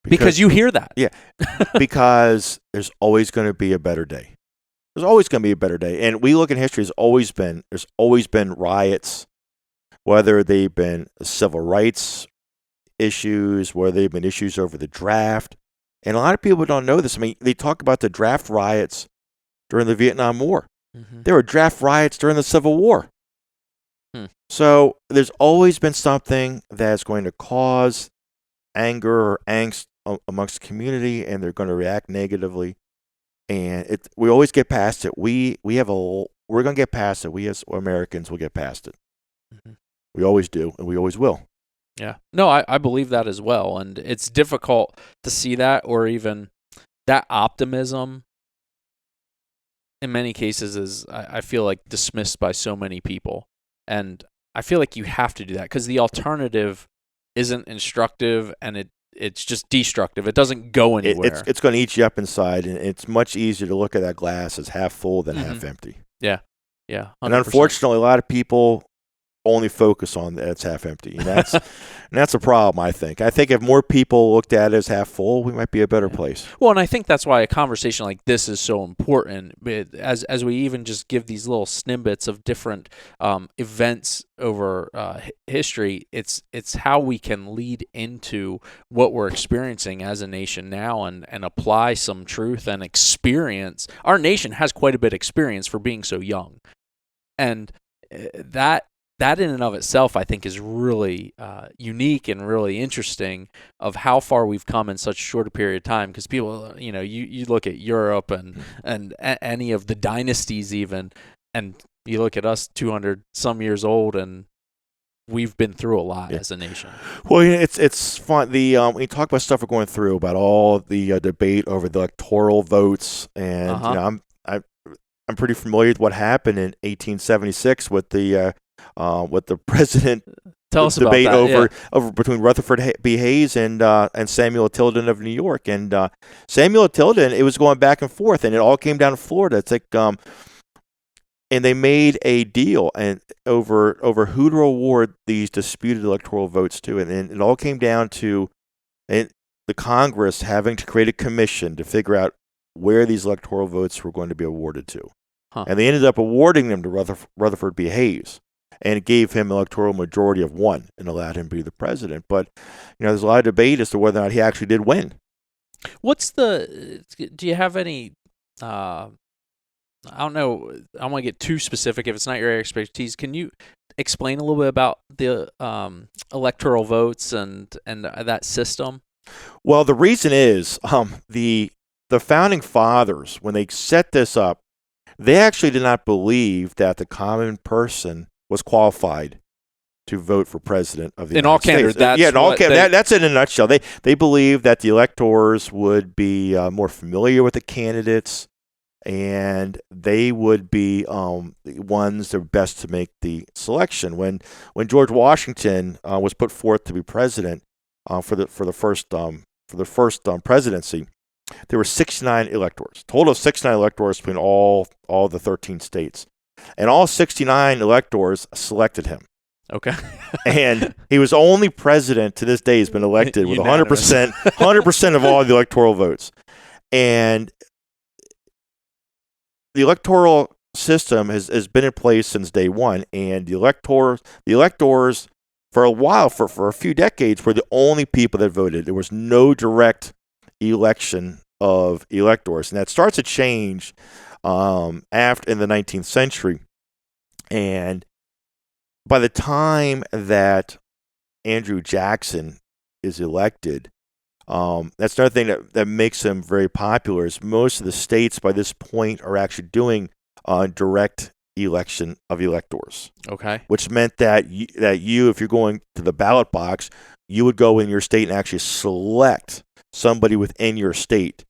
Because you hear that. Yeah, because there's always going to be a better day. There's always going to be a better day. And we look in history, there's always been riots, whether they've been civil rights issues, whether they've been issues over the draft. And a lot of people don't know this. I mean, they talk about the draft riots during the Vietnam War. Mm-hmm. There were draft riots during the Civil War. So there's always been something that's going to cause anger or angst amongst the community, and they're going to react negatively. And we always get past it. We're going to get past it. We as Americans will get past it. Mm-hmm. We always do, and we always will. Yeah. No, I believe that as well. And it's difficult to see that, or even that optimism in many cases is, I feel like, dismissed by so many people. And I feel like you have to do that, because the alternative isn't instructive, and it's just destructive. It doesn't go anywhere. It's going to eat you up inside, and it's much easier to look at that glass as half full than half empty. Yeah. 100%. And unfortunately, a lot of people only focus on that it's half empty. And that's a problem, I think. I think if more people looked at it as half full, we might be a better place. Well, and I think that's why a conversation like this is so important. As we even just give these little snippets of different events over history, it's how we can lead into what we're experiencing as a nation now and apply some truth and experience. Our nation has quite a bit of experience for being so young. And that in and of itself, I think, is really unique and really interesting of how far we've come in such a short period of time. Because people, you look at Europe and any of the dynasties even, and you look at us 200 some years old, and we've been through a lot as a nation. Well, it's fun. When you talk about stuff we're going through, about all the debate over the electoral votes, and I'm pretty familiar with what happened in 1876 with the president debate over between Rutherford B. Hayes and Samuel Tilden of New York. And Samuel Tilden, it was going back and forth, and it all came down to Florida. It's like, and they made a deal and over who to award these disputed electoral votes to, and then it all came down to the Congress having to create a commission to figure out where these electoral votes were going to be awarded to. And they ended up awarding them to Rutherford B. Hayes, and it gave him an electoral majority of 1 and allowed him to be the president. But, there's a lot of debate as to whether or not he actually did win. Do you have any, I don't know, I don't want to get too specific if it's not your expertise. Can you explain a little bit about the electoral votes and that system? Well, the reason is the Founding Fathers, when they set this up, they actually did not believe that the common person was qualified to vote for president of the United States. That's in a nutshell. They believed that the electors would be more familiar with the candidates, and they would be the ones that were best to make the selection. When George Washington was put forth to be president for the first presidency, there were 69 electors, total of 69 electors between all the 13 states. And all 69 electors selected him. Okay. And he was only president to this day. He's been elected with 100% of all the electoral votes. And the electoral system has been in place since day one. And the electors for a while, for a few decades, were the only people that voted. There was no direct election of electors, and that starts to change after in the 19th century. And by the time that Andrew Jackson is elected, that's another thing that makes him very popular. Is most of the states by this point are actually doing direct election of electors. Okay, which meant that you, if you're going to the ballot box, you would go in your state and actually select somebody within your state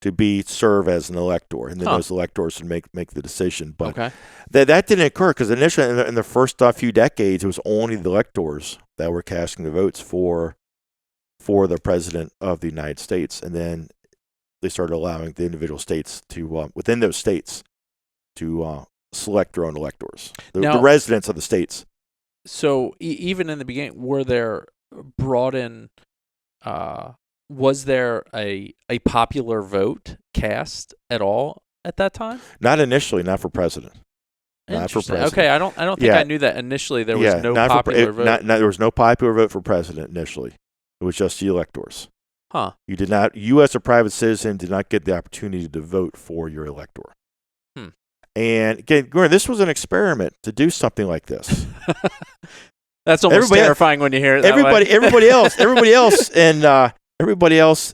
to serve as an elector, and then those electors would make the decision. But that didn't occur because initially in the first few decades, it was only the electors that were casting the votes for the president of the United States, and then they started allowing the individual states to within those states to select their own electors, the residents of the states. So even in the beginning, were there brought in? Was there a popular vote cast at all at that time? Not initially, not for president. Not for president. Okay, I don't think I knew that initially there was no popular vote. There was no popular vote for president initially. It was just the electors. Huh. You as a private citizen did not get the opportunity to vote for your elector. And again, this was an experiment to do something like this. That's almost terrifying when you hear it that way. Everybody else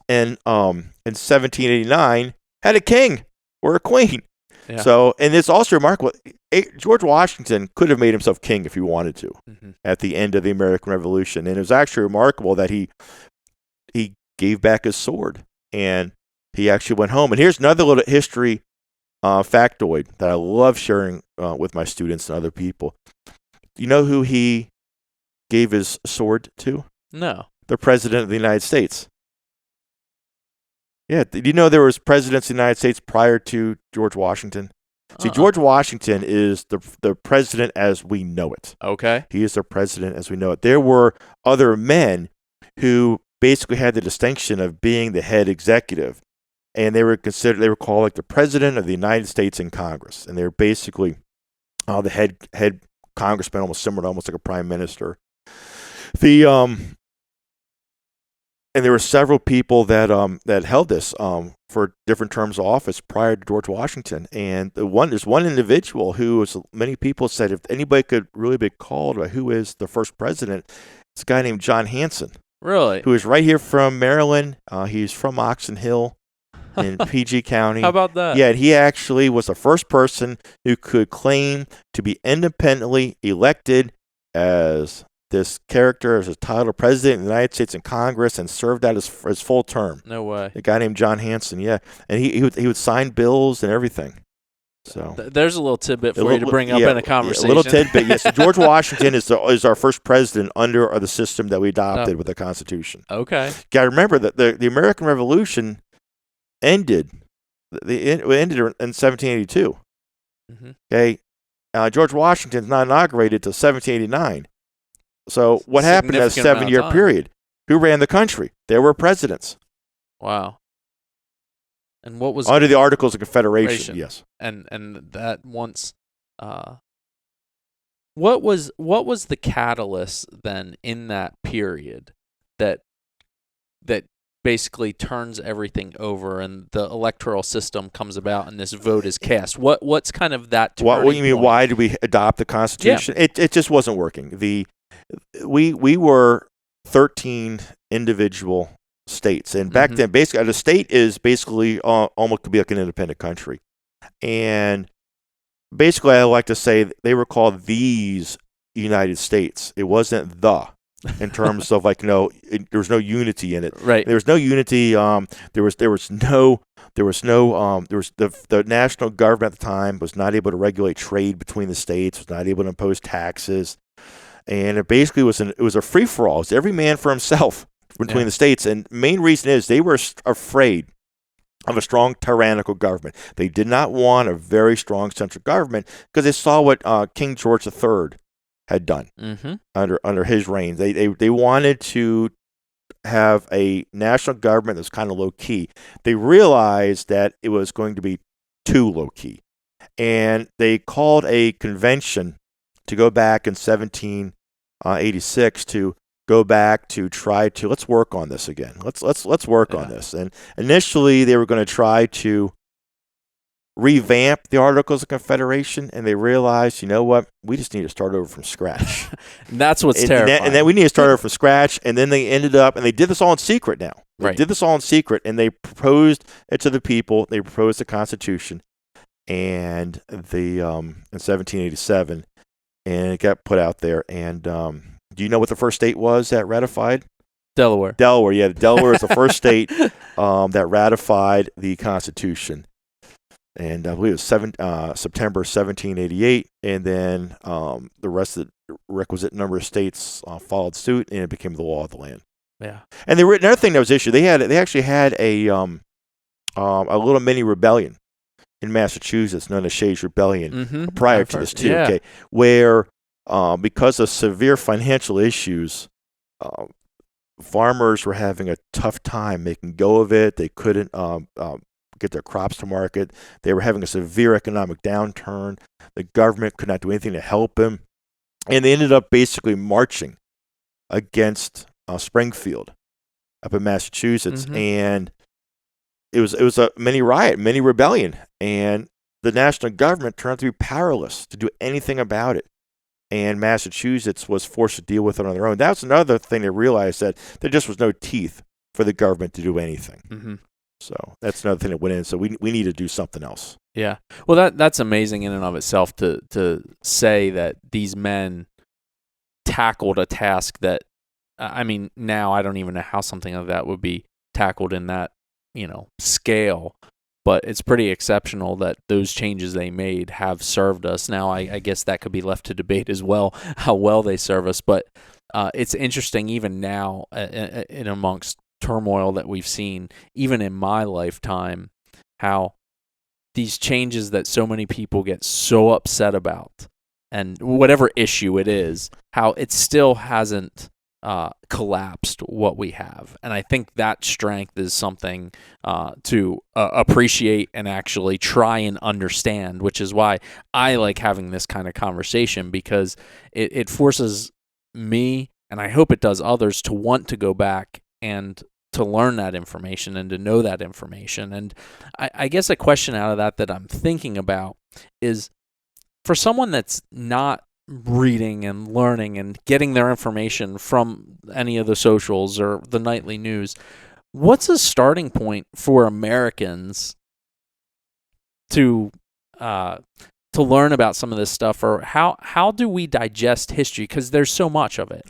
in 1789 had a king or a queen. Yeah. So, and it's also remarkable. George Washington could have made himself king if he wanted to at the end of the American Revolution, and it was actually remarkable that he gave back his sword and he actually went home. And here's another little history factoid that I love sharing with my students and other people. Do you know who he gave his sword to? No. The President of the United States. Yeah, did you know there was presidents of the United States prior to George Washington? See, George Washington is the president as we know it. Okay. He is the president as we know it. There were other men who basically had the distinction of being the head executive, and they were called like the president of the United States in Congress, and they were basically the head congressman, almost similar to almost like a prime minister. And there were several people that held this for different terms of office prior to George Washington. And there's one individual who, as many people said, if anybody could really be called about who is the first president, it's a guy named John Hanson. Really? Who is right here from Maryland. He's from Oxon Hill in PG County. How about that? Yeah, he actually was the first person who could claim to be independently elected as this character, as a title president of the United States in Congress, and served out his full term. No way. A guy named John Hanson, yeah. And he would sign bills and everything. So there's a little tidbit for you to bring up in a conversation. A little tidbit, yes. So George Washington is our first president under the system that we adopted with the Constitution. Okay. Got to remember that the American Revolution ended. It ended in 1782. Mm-hmm. Okay. George Washington's not inaugurated till 1789. So what happened in that 7-year period? Who ran the country? There were presidents. Wow. And what was under the Articles of Confederation? Yes. And that once, what was the catalyst then in that period that basically turns everything over and the electoral system comes about and this vote is cast? What's kind of that turning point? What do you mean? Point? Why did we adopt the Constitution? Yeah. It just wasn't working. We were 13 individual states, and back then, basically, the state is basically almost could be like an independent country, and basically, I like to say they were called these United States. It wasn't the, in terms of like there was no unity in it. Right. There was no unity. The national government at the time was not able to regulate trade between the states. Was not able to impose taxes. And it basically it was a free-for-all. It was every man for himself between the states. And the main reason is they were afraid of a strong tyrannical government. They did not want a very strong central government because they saw what King George III had done under his reign. They wanted to have a national government that was kind of low-key. They realized that it was going to be too low-key. And they called a convention to go back in 1786 to go back to try to let's work on this again. Let's work on this. And initially they were going to try to revamp the Articles of Confederation, and they realized, you know what, we just need to start over from scratch. That's what's terrifying. And then we need to start over from scratch. And then they ended up, and they did this all in secret now. They did this all in secret, and they proposed it to the people. They proposed the Constitution, and in 1787. And it got put out there. And do you know what the first state was that ratified? Delaware. Yeah. Delaware is the first state that ratified the Constitution. And I believe it was September 1788. And then the rest of the requisite number of states followed suit, and it became the law of the land. Yeah. And another thing that was issued, they actually had a little mini rebellion in Massachusetts, known as Shae's Rebellion, prior to this too. Yeah. Okay, where because of severe financial issues, farmers were having a tough time making go of it. They couldn't get their crops to market. They were having a severe economic downturn. The government could not do anything to help them, and they ended up basically marching against Springfield up in Massachusetts, and it was a mini riot, mini rebellion, and the national government turned out to be powerless to do anything about it. And Massachusetts was forced to deal with it on their own. That was another thing they realized, that there just was no teeth for the government to do anything. So that's another thing that went in. So we need to do something else. Yeah. Well, that's amazing in and of itself to say that these men tackled a task that, I mean, now I don't even know how something like that would be tackled in that, scale, but it's pretty exceptional that those changes they made have served us. Now, I guess that could be left to debate as well, how well they serve us, but it's interesting even now in amongst turmoil that we've seen, even in my lifetime, how these changes that so many people get so upset about, and whatever issue it is, how it still hasn't collapsed what we have. And I think that strength is something to appreciate and actually try and understand, which is why I like having this kind of conversation, because it forces me, and I hope it does others, to want to go back and to learn that information and to know that information. And I guess a question out of that I'm thinking about is, for someone that's not reading and learning and getting their information from any of the socials or the nightly news, what's a starting point for Americans to learn about some of this stuff, or how do we digest history? Because there's so much of it.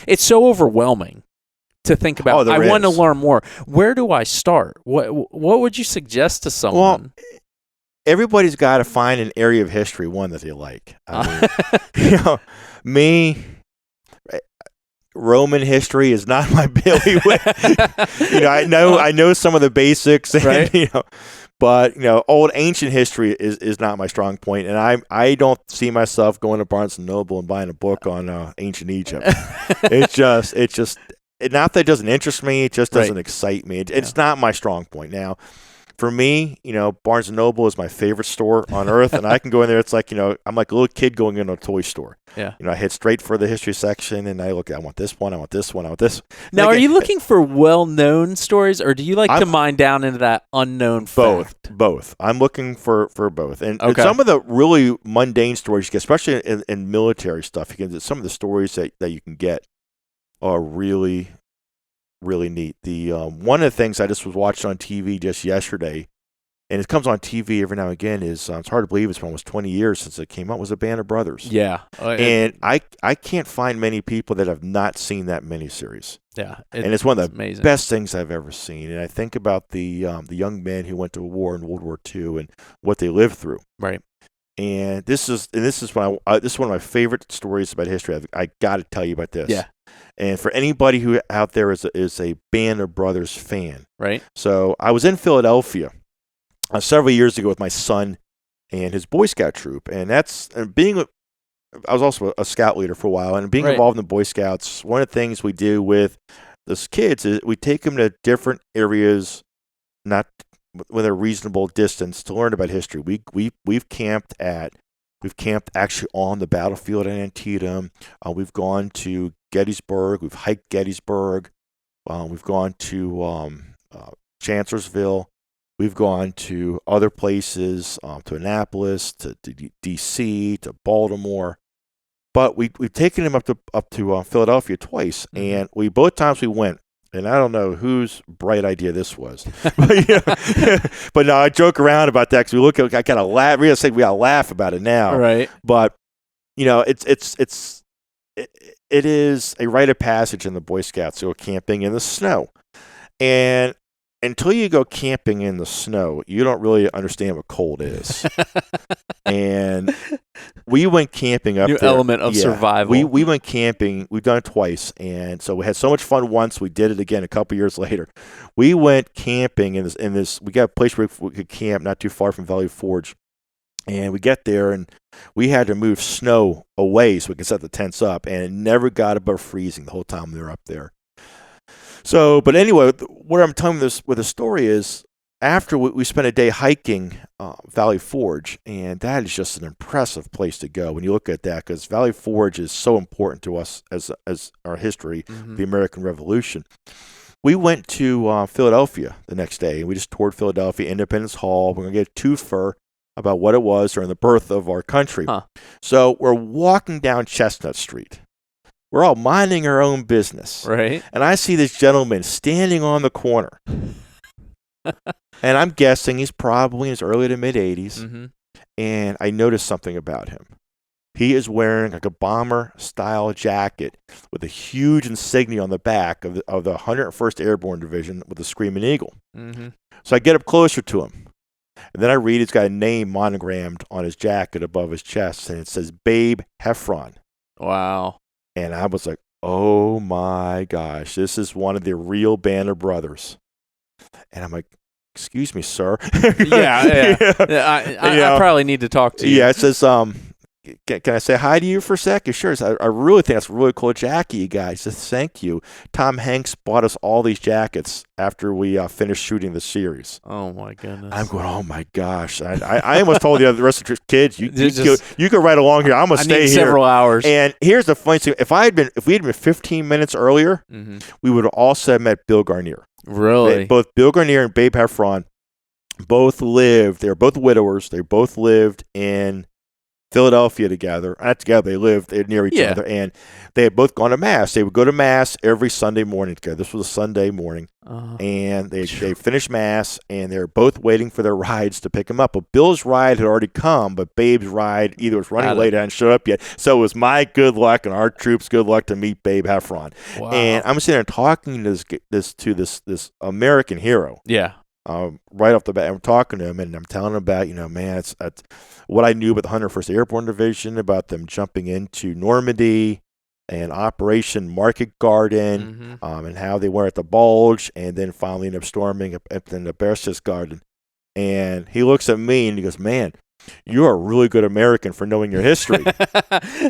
It's so overwhelming to think about. I want to learn more. Where do I start? What would you suggest to someone? Well, everybody's got to find an area of history, one that they like. I mean, me, Roman history is not my bailiwick. I know some of the basics, and, right? But old ancient history is not my strong point, and I don't see myself going to Barnes and Noble and buying a book on ancient Egypt. It's just not that it doesn't interest me. It just doesn't excite me. It's not my strong point. Now, for me, Barnes and Noble is my favorite store on earth, and I can go in there. It's like, I'm like a little kid going into a toy store. Yeah. I head straight for the history section, and I look, I want this one, I want this one, I want this. Now, are you looking for well-known stories, or do you like to mine down into that unknown fact? Both. I'm looking for both. And some of the really mundane stories you get, especially in military stuff, some of the stories that you can get are really, really neat. The one of the things I just was watching on TV just yesterday, and it comes on TV every now and again, is it's hard to believe it's almost 20 years since it came out, was a Band of Brothers. Yeah. And I can't find many people that have not seen that miniseries. Yeah. And it's one of the amazing. best things I've ever seen. And I think about the young men who went to war in World War II and what they lived through. Right. And this is one of my favorite stories about history. I got to tell you about this. Yeah. And for anybody who out there is a Band of Brothers fan. Right. So I was in Philadelphia several years ago with my son and his Boy Scout troop. And I was also a scout leader for a while. And being involved in the Boy Scouts, one of the things we do with those kids is we take them to different areas, not with a reasonable distance, to learn about history. We've camped actually on the battlefield at Antietam. We've gone to Gettysburg. We've hiked Gettysburg. We've gone to Chancellorsville. We've gone to other places, to Annapolis, to D.C., to Baltimore. But we've taken him up to Philadelphia twice, and both times we went. And I don't know whose bright idea this was, but no, I joke around about that because I kind of laugh. We gotta laugh about it now, right? But it is a rite of passage in the Boy Scouts to go camping in the snow, and until you go camping in the snow, you don't really understand what cold is. And we went camping up there. New element of survival. We went camping. We've done it twice. And so we had so much fun once. We did it again a couple years later. We went camping in this. We got a place where we could camp not too far from Valley Forge. And we get there, and we had to move snow away so we could set the tents up. And it never got above freezing the whole time we were up there. So, but anyway, what I'm telling this with the story is, after we spent a day hiking Valley Forge, and that is just an impressive place to go when you look at that, because Valley Forge is so important to us as our history, the American Revolution. We went to Philadelphia the next day, and we just toured Philadelphia, Independence Hall. We're going to get a twofer about what it was during the birth of our country. Huh. So we're walking down Chestnut Street. We're all minding our own business. Right. And I see this gentleman standing on the corner. And I'm guessing he's probably in his early to mid-80s. Mm-hmm. And I noticed something about him. He is wearing like a bomber-style jacket with a huge insignia on the back of the 101st Airborne Division with the Screaming Eagle. Mm-hmm. So I get up closer to him. And then I read he's got a name monogrammed on his jacket above his chest. And it says Babe Heffron. Wow. And I was like, oh my gosh, this is one of the real Band of Brothers. And I'm like, excuse me, sir. Yeah. I probably need to talk to you. Yeah, it says, can I say hi to you for a second? Sure. I really think that's a really cool jacket you got. He says, thank you. Tom Hanks bought us all these jackets after we finished shooting the series. Oh, my goodness. I'm going, oh, my gosh. I almost told the rest of the kids, you can ride along here. I'm going to stay here. Several hours. And here's the funny thing. If we had been 15 minutes earlier, we would have also met Bill Garnier. Really? Both Bill Garnier and Babe Heffron both lived. They were both widowers. They both lived in Philadelphia together. Not together. They're near each other, and they had both gone to mass. They would go to mass every Sunday morning together. This was a Sunday morning, and they finished mass, and they were both waiting for their rides to pick them up. But Bill's ride had already come, but Babe's ride either was running late or hadn't showed up yet. So it was my good luck and our troops' good luck to meet Babe Heffron. Wow. And I'm sitting there talking to this American hero. Yeah. Right off the bat, I'm talking to him, and I'm telling him about, man, it's what I knew about the 101st Airborne Division, about them jumping into Normandy and Operation Market Garden, and how they were at the Bulge, and then finally ended up storming up in the Berchtesgaden. And he looks at me and he goes, man, you're a really good American for knowing your history.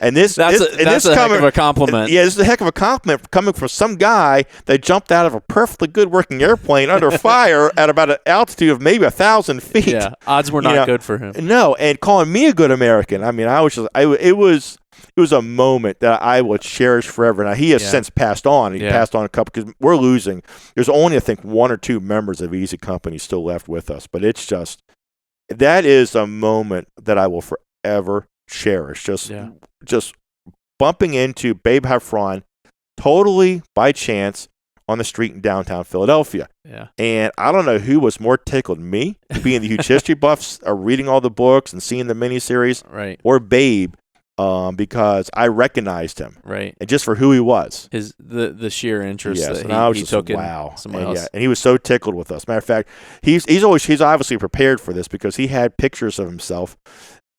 And that's a heck of a compliment. Yeah, this is a heck of a compliment coming from some guy that jumped out of a perfectly good working airplane under fire at about an altitude of maybe 1,000 feet. Yeah, odds were not good for him. No, and calling me a good American. I mean, it was a moment that I will cherish forever. Now, he has since passed on. He passed on a couple, because we're losing. There's only, I think, 1 or 2 members of Easy Company still left with us, but it's just. That is a moment that I will forever cherish. Just bumping into Babe Heffron totally by chance on the street in downtown Philadelphia. Yeah. And I don't know who was more tickled, me, being the huge history buffs, reading all the books and seeing the miniseries, right, or Babe, because I recognized him, right, and just for who he was, the sheer interest that he took in somebody else. And he was so tickled with us. Matter of fact, he's obviously prepared for this, because he had pictures of himself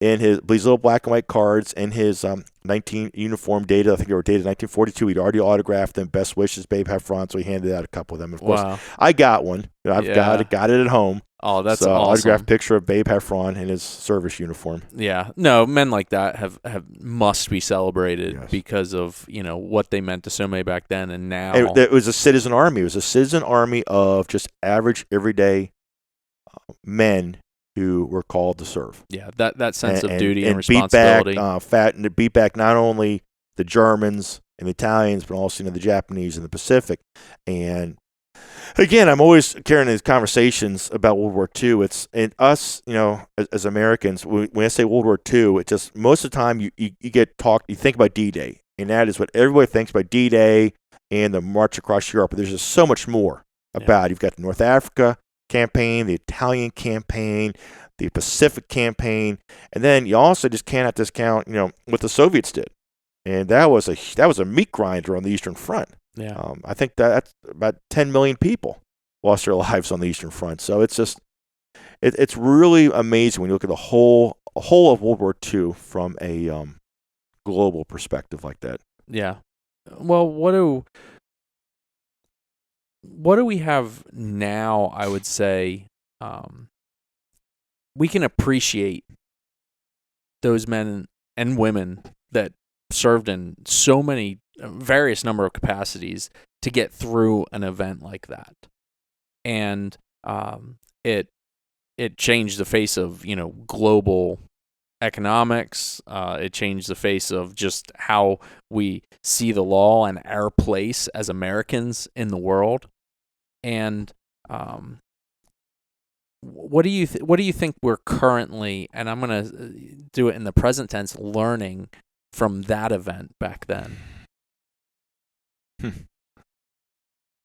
in these little black and white cards in his 19 uniform dated. I think they were dated 1942. He'd already autographed them. Best wishes, Babe Heffron. So he handed out a couple of them. Of course, I got one. I've got it at home. Oh, that's awesome. Autographed picture of Babe Heffron in his service uniform. Yeah. No, men like that have must be celebrated because of, what they meant to so many back then and now. It was a citizen army. It was a citizen army of just average, everyday men who were called to serve. Yeah, that sense of duty and responsibility. Beat back not only the Germans and the Italians, but also the Japanese and the Pacific. And again, I'm always carrying these conversations about World War II. And us, as Americans, when I say World War II, it just, most of the time you think about D-Day, and that is what everybody thinks about D-Day and the march across Europe. But there's just so much more about it. You've got the North Africa campaign, the Italian campaign, the Pacific campaign, and then you also just cannot discount, what the Soviets did. And that was a meat grinder on the Eastern Front. Yeah. I think that's about 10 million people lost their lives on the Eastern Front. So it's just, it's really amazing when you look at the whole of World War II from a global perspective like that. Yeah. Well, what do we have now? I would say we can appreciate those men and women that served in so many various number of capacities to get through an event like that. And it changed the face of, global economics. It changed the face of just how we see the law and our place as Americans in the world. And what do you think we're currently, and I'm going to do it in the present tense, learning from that event back then?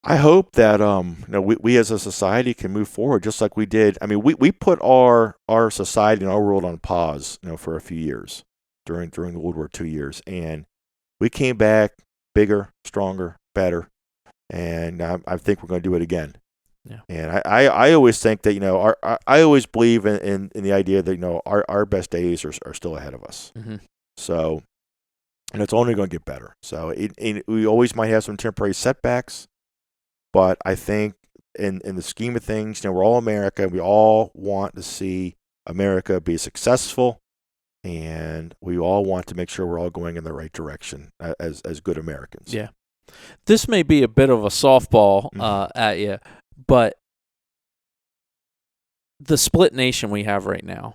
I hope that we as a society can move forward just like we did. I mean, we put our society and our world on pause, for a few years during the World War II years, and we came back bigger, stronger, better, and I think we're going to do it again. Yeah. And I always think that I always believe in the idea that our best days are still ahead of us. Mm-hmm. So, and it's only going to get better. So we always might have some temporary setbacks. But I think in the scheme of things, we're all America, and we all want to see America be successful, and we all want to make sure we're all going in the right direction as good Americans. Yeah. This may be a bit of a softball at you, but the split nation we have right now,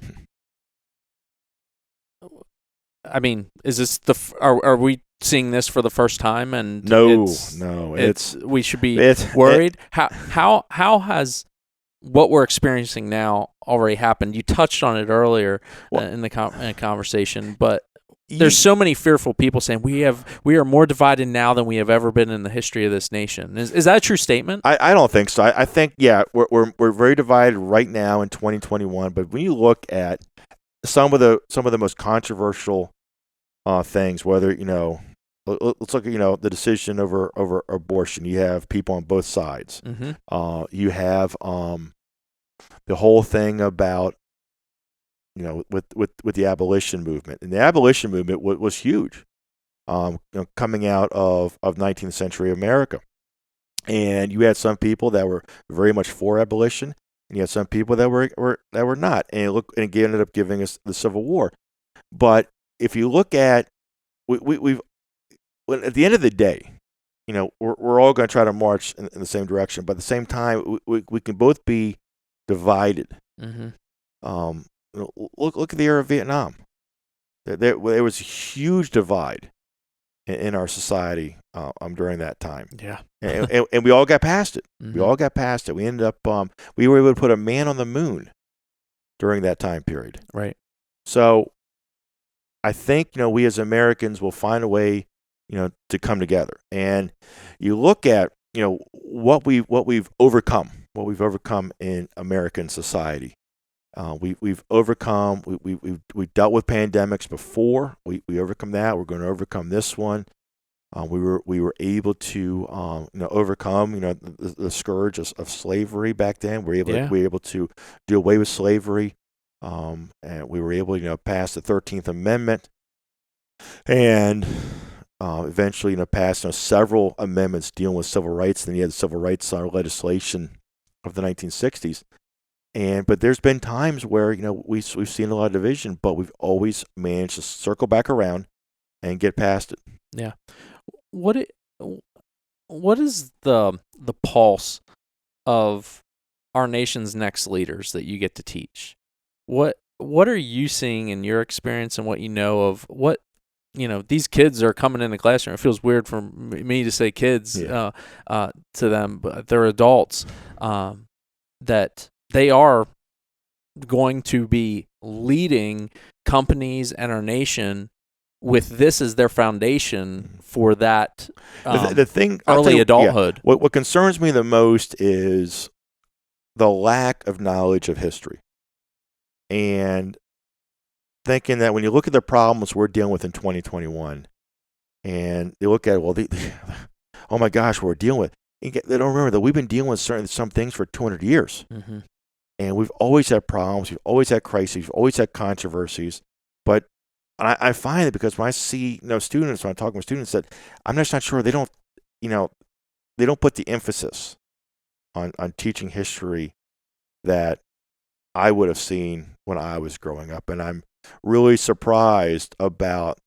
I mean, is this are we seeing this for the first time? And no, we should be worried. How has what we're experiencing now already happened? You touched on it earlier in the conversation, but there's so many fearful people saying we are more divided now than we have ever been in the history of this nation. Is that a true statement? I don't think so. I think we're very divided right now in 2021. But when you look at some of the most controversial things, whether let's look at the decision over abortion. You have people on both sides. Mm-hmm. You have the whole thing about with the abolition movement, and the abolition movement was huge, coming out of 19th century America, and you had some people that were very much for abolition, and you had some people that were not, and it ended up giving us the Civil War. But if you look at we've at the end of the day, we're all going to try to march in the same direction, but at the same time, we can both be divided. Mm-hmm. Look at the era of Vietnam. There was a huge divide in our society during that time. Yeah, and we all got past it. Mm-hmm. We all got past it. We ended up we were able to put a man on the moon during that time period. Right. So I think we as Americans will find a way to come together. And you look at what we've overcome in American society. We've overcome. We've dealt with pandemics before. We overcome that. We're going to overcome this one. We were able to overcome the scourge of slavery back then. We were able to do away with slavery, and we were able to pass the 13th Amendment, and eventually pass several amendments dealing with civil rights. Then you had the civil rights legislation of the 1960s. But there's been times where we've seen a lot of division, but we've always managed to circle back around and get past it. Yeah. What is the pulse of our nation's next leaders that you get to teach? What are you seeing in your experience and what you know of what these kids are coming in the classroom? It feels weird for me to say kids to them, but they're adults that they are going to be leading companies and our nation with this as their foundation for that the thing, early adulthood. Yeah, what concerns me the most is the lack of knowledge of history. And thinking that when you look at the problems we're dealing with in 2021, and they look at it, oh my gosh, we're dealing with. They don't remember that we've been dealing with some things for 200 years. Mm-hmm. And we've always had problems. We've always had crises. We've always had controversies. But I find it because when I see students, when I talk with students, that I'm just not sure they don't put the emphasis on teaching history that I would have seen when I was growing up. And I'm really surprised about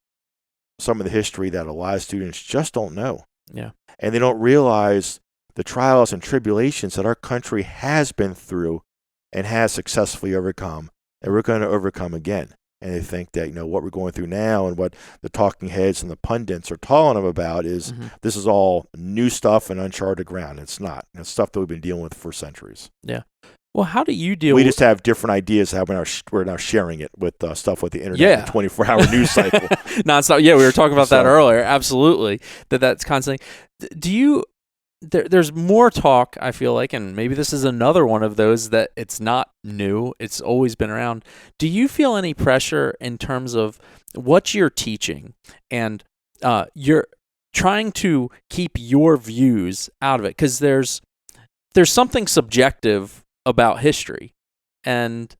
some of the history that a lot of students just don't know. Yeah. And they don't realize the trials and tribulations that our country has been through and has successfully overcome, and we're going to overcome again. And they think that what we're going through now and what the talking heads and the pundits are telling them about is this is all new stuff and uncharted ground. It's not. It's stuff that we've been dealing with for centuries. Yeah. Well, how do you deal? We just have different ideas how we're now sharing it with stuff with the internet, and the 24-hour news cycle. Nonstop. Yeah, we were talking about that earlier. Absolutely, that's constantly. Do you? There's more talk, I feel like, and maybe this is another one of those that it's not new. It's always been around. Do you feel any pressure in terms of what you're teaching and you're trying to keep your views out of it? Because there's something subjective about history, and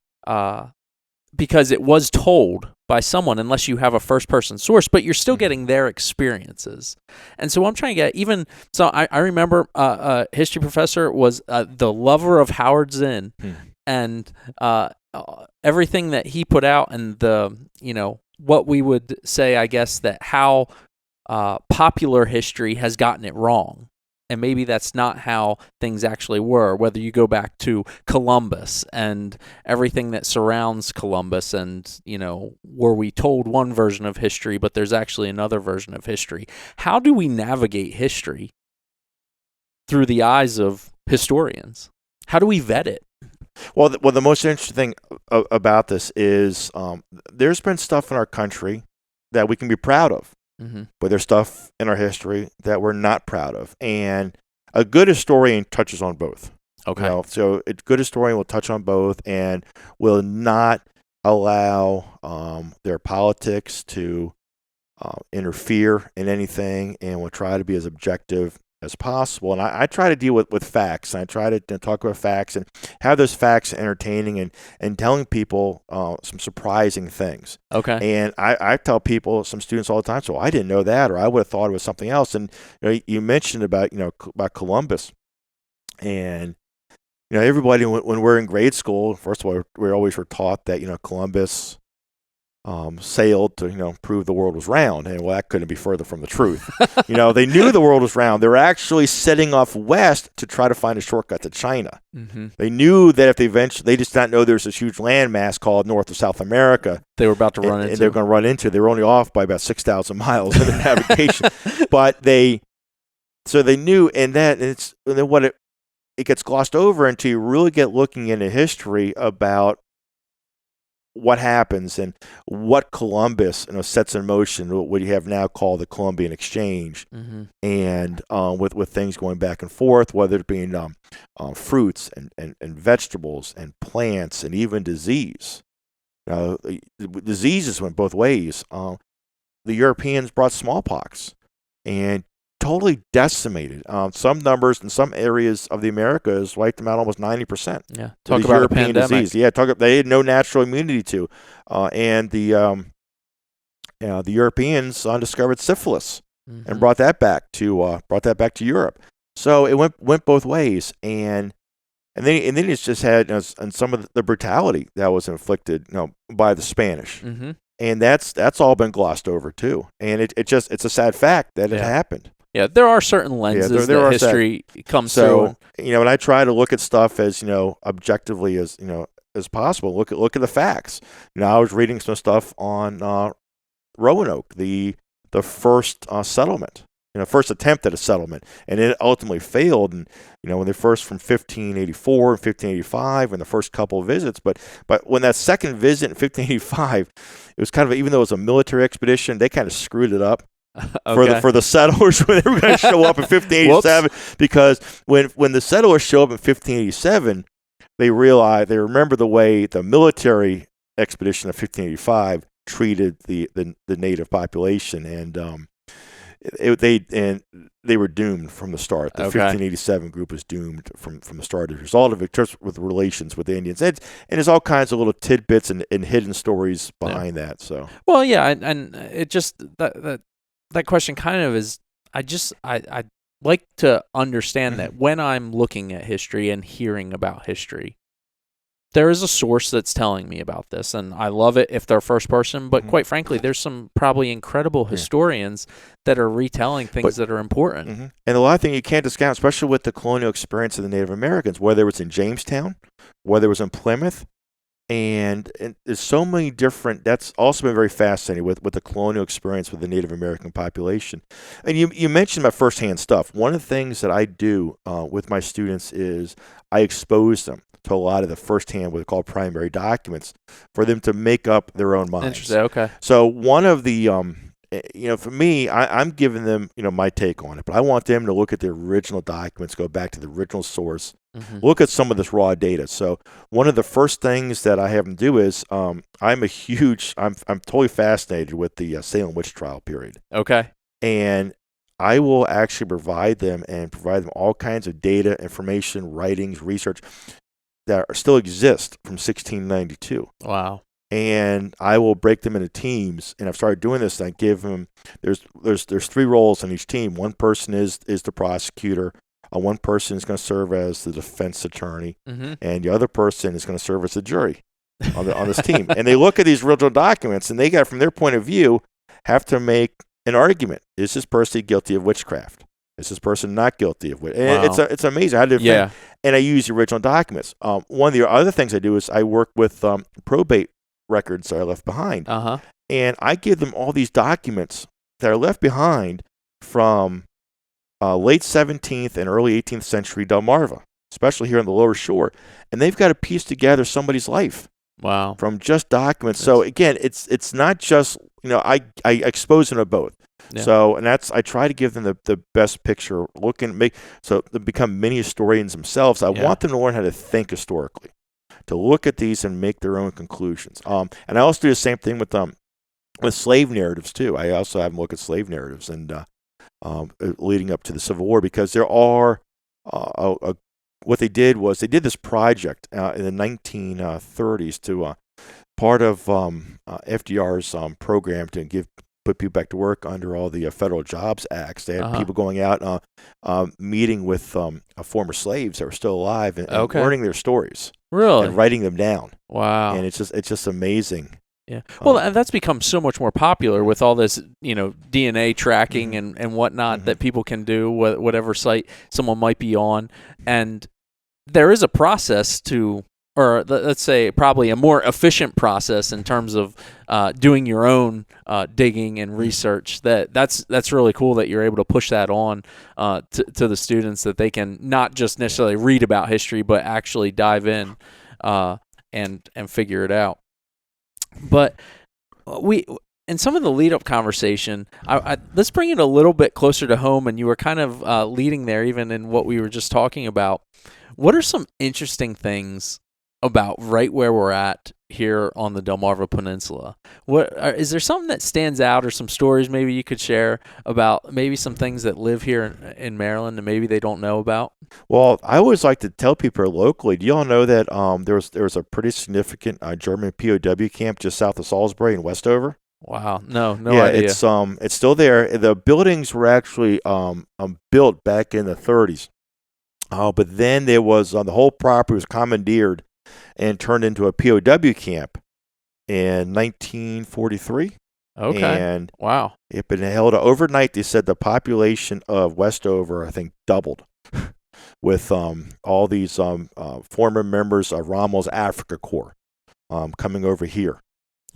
because it was told by someone, unless you have a first-person source, but you're still getting their experiences. And so I'm trying to get I remember a history professor was the lover of Howard Zinn, and everything that he put out, and what we would say, I guess, that how popular history has gotten it wrong. And maybe that's not how things actually were, whether you go back to Columbus and everything that surrounds Columbus, and, were we told one version of history, but there's actually another version of history. How do we navigate history through the eyes of historians? How do we vet it? Well, the most interesting thing about this is there's been stuff in our country that we can be proud of. Mm-hmm. But there's stuff in our history that we're not proud of. And a good historian touches on both. Okay. So a good historian will touch on both and will not allow their politics to interfere in anything, and will try to be as objective as possible. And I try to deal with facts. I try to talk about facts and have those facts entertaining and telling people some surprising things. Okay. And I tell people, some students all the time, so I didn't know that, or I would have thought it was something else. And you mentioned about Columbus, and everybody when we're in grade school, first of all, we always were taught that Columbus sailed to prove the world was round, and that couldn't be further from the truth. They knew the world was round. They were actually setting off west to try to find a shortcut to China. Mm-hmm. They knew that if they just did not know there's this huge landmass called North or South America. They were about to run into. And they were going to run into. They were only off by about 6,000 miles in the navigation, but they knew, and then what it gets glossed over until you really get looking into history about what happens and what Columbus sets in motion, what you have now called the Colombian Exchange, mm-hmm. and with things going back and forth, whether it being fruits and vegetables and plants and even disease. Diseases went both ways. The Europeans brought smallpox and totally decimated. Some numbers in some areas of the Americas wiped them out almost 90%. Yeah, talk about European a pandemic. Disease. Yeah, they had no natural immunity to, and the Europeans discovered syphilis, mm-hmm. and brought that back to Europe. So it went both ways, and then it's just had and some of the brutality that was inflicted by the Spanish. Mm-hmm. And that's all been glossed over too. And it's a sad fact that it happened. Yeah, there are certain lenses that history comes through. And I try to look at stuff as objectively as possible. Look at the facts. I was reading some stuff on Roanoke, the first settlement, first attempt at a settlement, and it ultimately failed. And when they first from 1584 and 1585, and the first couple of visits, but when that second visit in 1585, it was kind of, even though it was a military expedition, they kind of screwed it up. Okay. For the settlers when they were going to show up in 1587, because when the settlers show up in 1587, they remember the way the military expedition of 1585 treated the native population, and they were doomed from the start. The 1587 group was doomed from the start as a result of it, just with relations with the Indians. And there's all kinds of little tidbits and hidden stories behind that. So and it just that question kind of is, I like to understand that when I'm looking at history and hearing about history, there is a source that's telling me about this, and I love it if they're first person, but quite frankly, there's some probably incredible historians that are retelling things that are important. Mm-hmm. And a lot of things you can't discount, especially with the colonial experience of the Native Americans, whether it was in Jamestown, whether it was in Plymouth, and there's so many different. That's also been very fascinating with the colonial experience with the Native American population. And you mentioned about firsthand stuff. One of the things that I do with my students is I expose them to a lot of the firsthand, what they call primary documents, for them to make up their own minds. Interesting. Okay. So one of the for me, I'm giving them my take on it, but I want them to look at the original documents, go back to the original source. Mm-hmm. Look at some of this raw data. So one of the first things that I have them do is I'm totally fascinated with the Salem witch trial period. Okay. And I will actually provide them all kinds of data, information, writings, research that still exist from 1692. Wow. and I will break them into teams. And I've started doing this. And I give them there's 3 roles on each team. One person is the prosecutor. One person is going to serve as the defense attorney, and the other person is going to serve as the jury on this team. And they look at these original documents, and they got, from their point of view, have to make an argument. Is this person guilty of witchcraft? Is this person not guilty of witchcraft? Wow. It's amazing how to defend. Yeah. And I use the original documents. One of the other things I do is I work with probate records that I left behind. And I give them all these documents that are left behind from late 17th and early 18th century Delmarva, especially here on the Lower Shore. And they've got to piece together somebody's life. Wow. From just documents. So again, it's not just, I expose them to both. Yeah. So, and I try to give them the best picture, so they become mini historians themselves. I want them to learn how to think historically, to look at these and make their own conclusions. And I also do the same thing with slave narratives too. I also have them look at slave narratives and leading up to the Civil War, because there are what they did was they did this project in the 1930s to part of FDR's program to put people back to work under all the Federal Jobs Acts. They had people going out meeting with former slaves that were still alive and learning their stories. Really? And writing them down. Wow. And it's just amazing. Yeah. Well, and that's become so much more popular with all this, DNA tracking and whatnot that people can do, whatever site someone might be on. And there is a process or let's say probably a more efficient process in terms of doing your own digging and research. That's really cool that you're able to push that on to the students, that they can not just necessarily read about history, but actually dive in and figure it out. But in some of the lead-up conversation, let's bring it a little bit closer to home, and you were kind of leading there even in what we were just talking about. What are some interesting things about right where we're at here on the Delmarva Peninsula? Is there something that stands out, or some stories maybe you could share about maybe some things that live here in Maryland and maybe they don't know about? Well, I always like to tell people locally, do you all know that there was a pretty significant German POW camp just south of Salisbury in Westover? Wow, no idea. It's still there. The buildings were actually built back in the 30s, but then there was the whole property was commandeered and turned into a POW camp in 1943. Okay. And wow, it been held overnight. They said the population of Westover, I think, doubled with all these former members of Rommel's Africa Corps coming over here.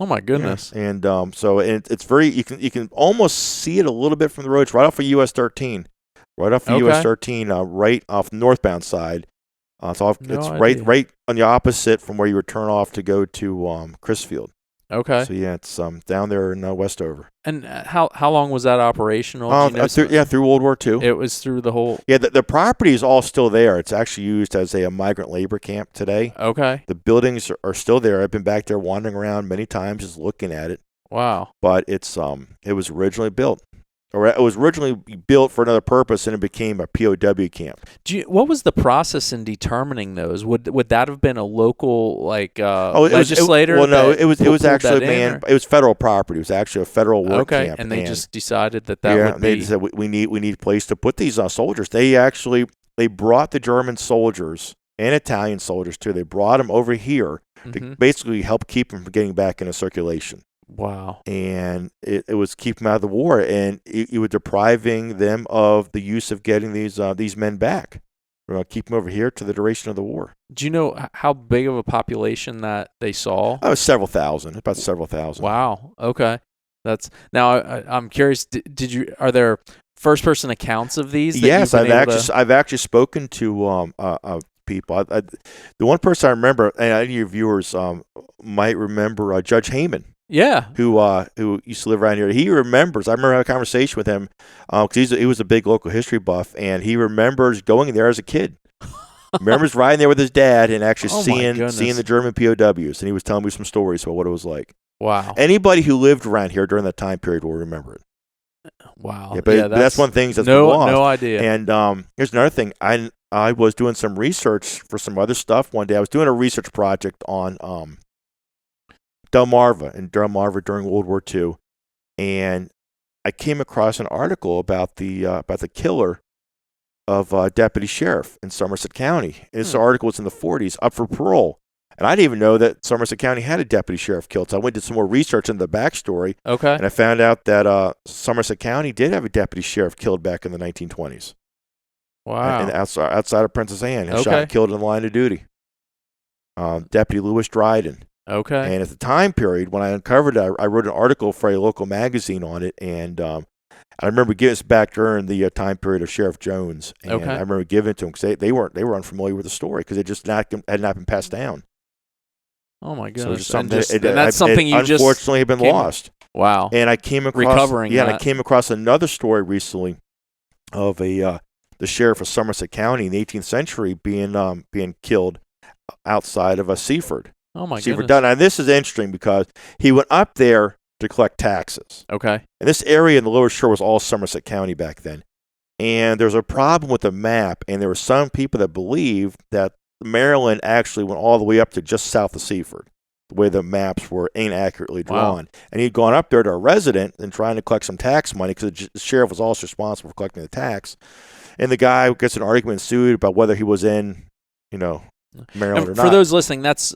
Oh my goodness! Yeah. And so it's very you can almost see it a little bit from the roads right off of US 13, right off of US 13, right off the northbound side. It's right on the opposite from where you would turn off to go to Chrisfield. Okay. So yeah, it's down there in Westover. And how long was that operational? Through World War II. It was through the whole. Yeah, the property is all still there. It's actually used as a migrant labor camp today. Okay. The buildings are still there. I've been back there wandering around many times, just looking at it. Wow. But it was originally built. Or it was originally built for another purpose, and it became a POW camp. What was the process in determining those? Would that have been a local legislator? It was actually it was federal property. It was actually a federal work camp. And they just decided that would be. They said we need a place to put these soldiers. They brought the German soldiers and Italian soldiers too. They brought them over here to basically help keep them from getting back into circulation. Wow. And it was keeping them out of the war, and it was depriving them of the use of getting these men back. Keep them over here to the duration of the war. Do you know how big of a population that they saw? Oh, several thousand, about several thousand. Wow. Okay. I'm curious. Are there first-person accounts of these? Yes, I've actually spoken to people. The one person I remember, and any of your viewers might remember, Judge Heyman. Yeah, who used to live around here. He remembers. I remember having a conversation with him because he was a big local history buff, and he remembers going there as a kid. Remembers riding there with his dad and actually seeing the German POWs, and he was telling me some stories about what it was like. Wow! Anybody who lived around here during that time period will remember it. Wow! Yeah, but that's one thing that's been lost. No idea. And here's another thing. I was doing some research for some other stuff one day. I was doing a research project on Delmarva during World War II, and I came across an article about the killer of deputy sheriff in Somerset County. This article was in the 40s, up for parole. And I didn't even know that Somerset County had a deputy sheriff killed. So I went and did some more research into the backstory. Okay. And I found out that Somerset County did have a deputy sheriff killed back in the 1920s. Wow. And outside of Princess Anne. Okay. Shot and killed in the line of duty. Deputy Lewis Dryden. Okay. And at the time period, when I uncovered it, I wrote an article for a local magazine on it. And I remember giving this back during the time period of Sheriff Jones. And Okay. I remember giving it to them because they were unfamiliar with the story because it just had not been passed down. Oh my So goodness! and that's something you unfortunately have been lost. Wow! And I came across recovering. Yeah, and I came across another story recently of the sheriff of Somerset County in the 18th century being killed outside of Seaford. Oh my Seaford. goodness! Now this is interesting because he went up there to collect taxes. Okay. And this area in the Lower Shore was all Somerset County back then. And there's a problem with the map, and there were some people that believed that Maryland actually went all the way up to just south of Seaford, the way the maps were inaccurately drawn. Wow. And he'd gone up there to a resident and trying to collect some tax money because the sheriff was also responsible for collecting the tax. And the guy gets an argument ensued about whether he was in, Maryland or not. For those listening, that's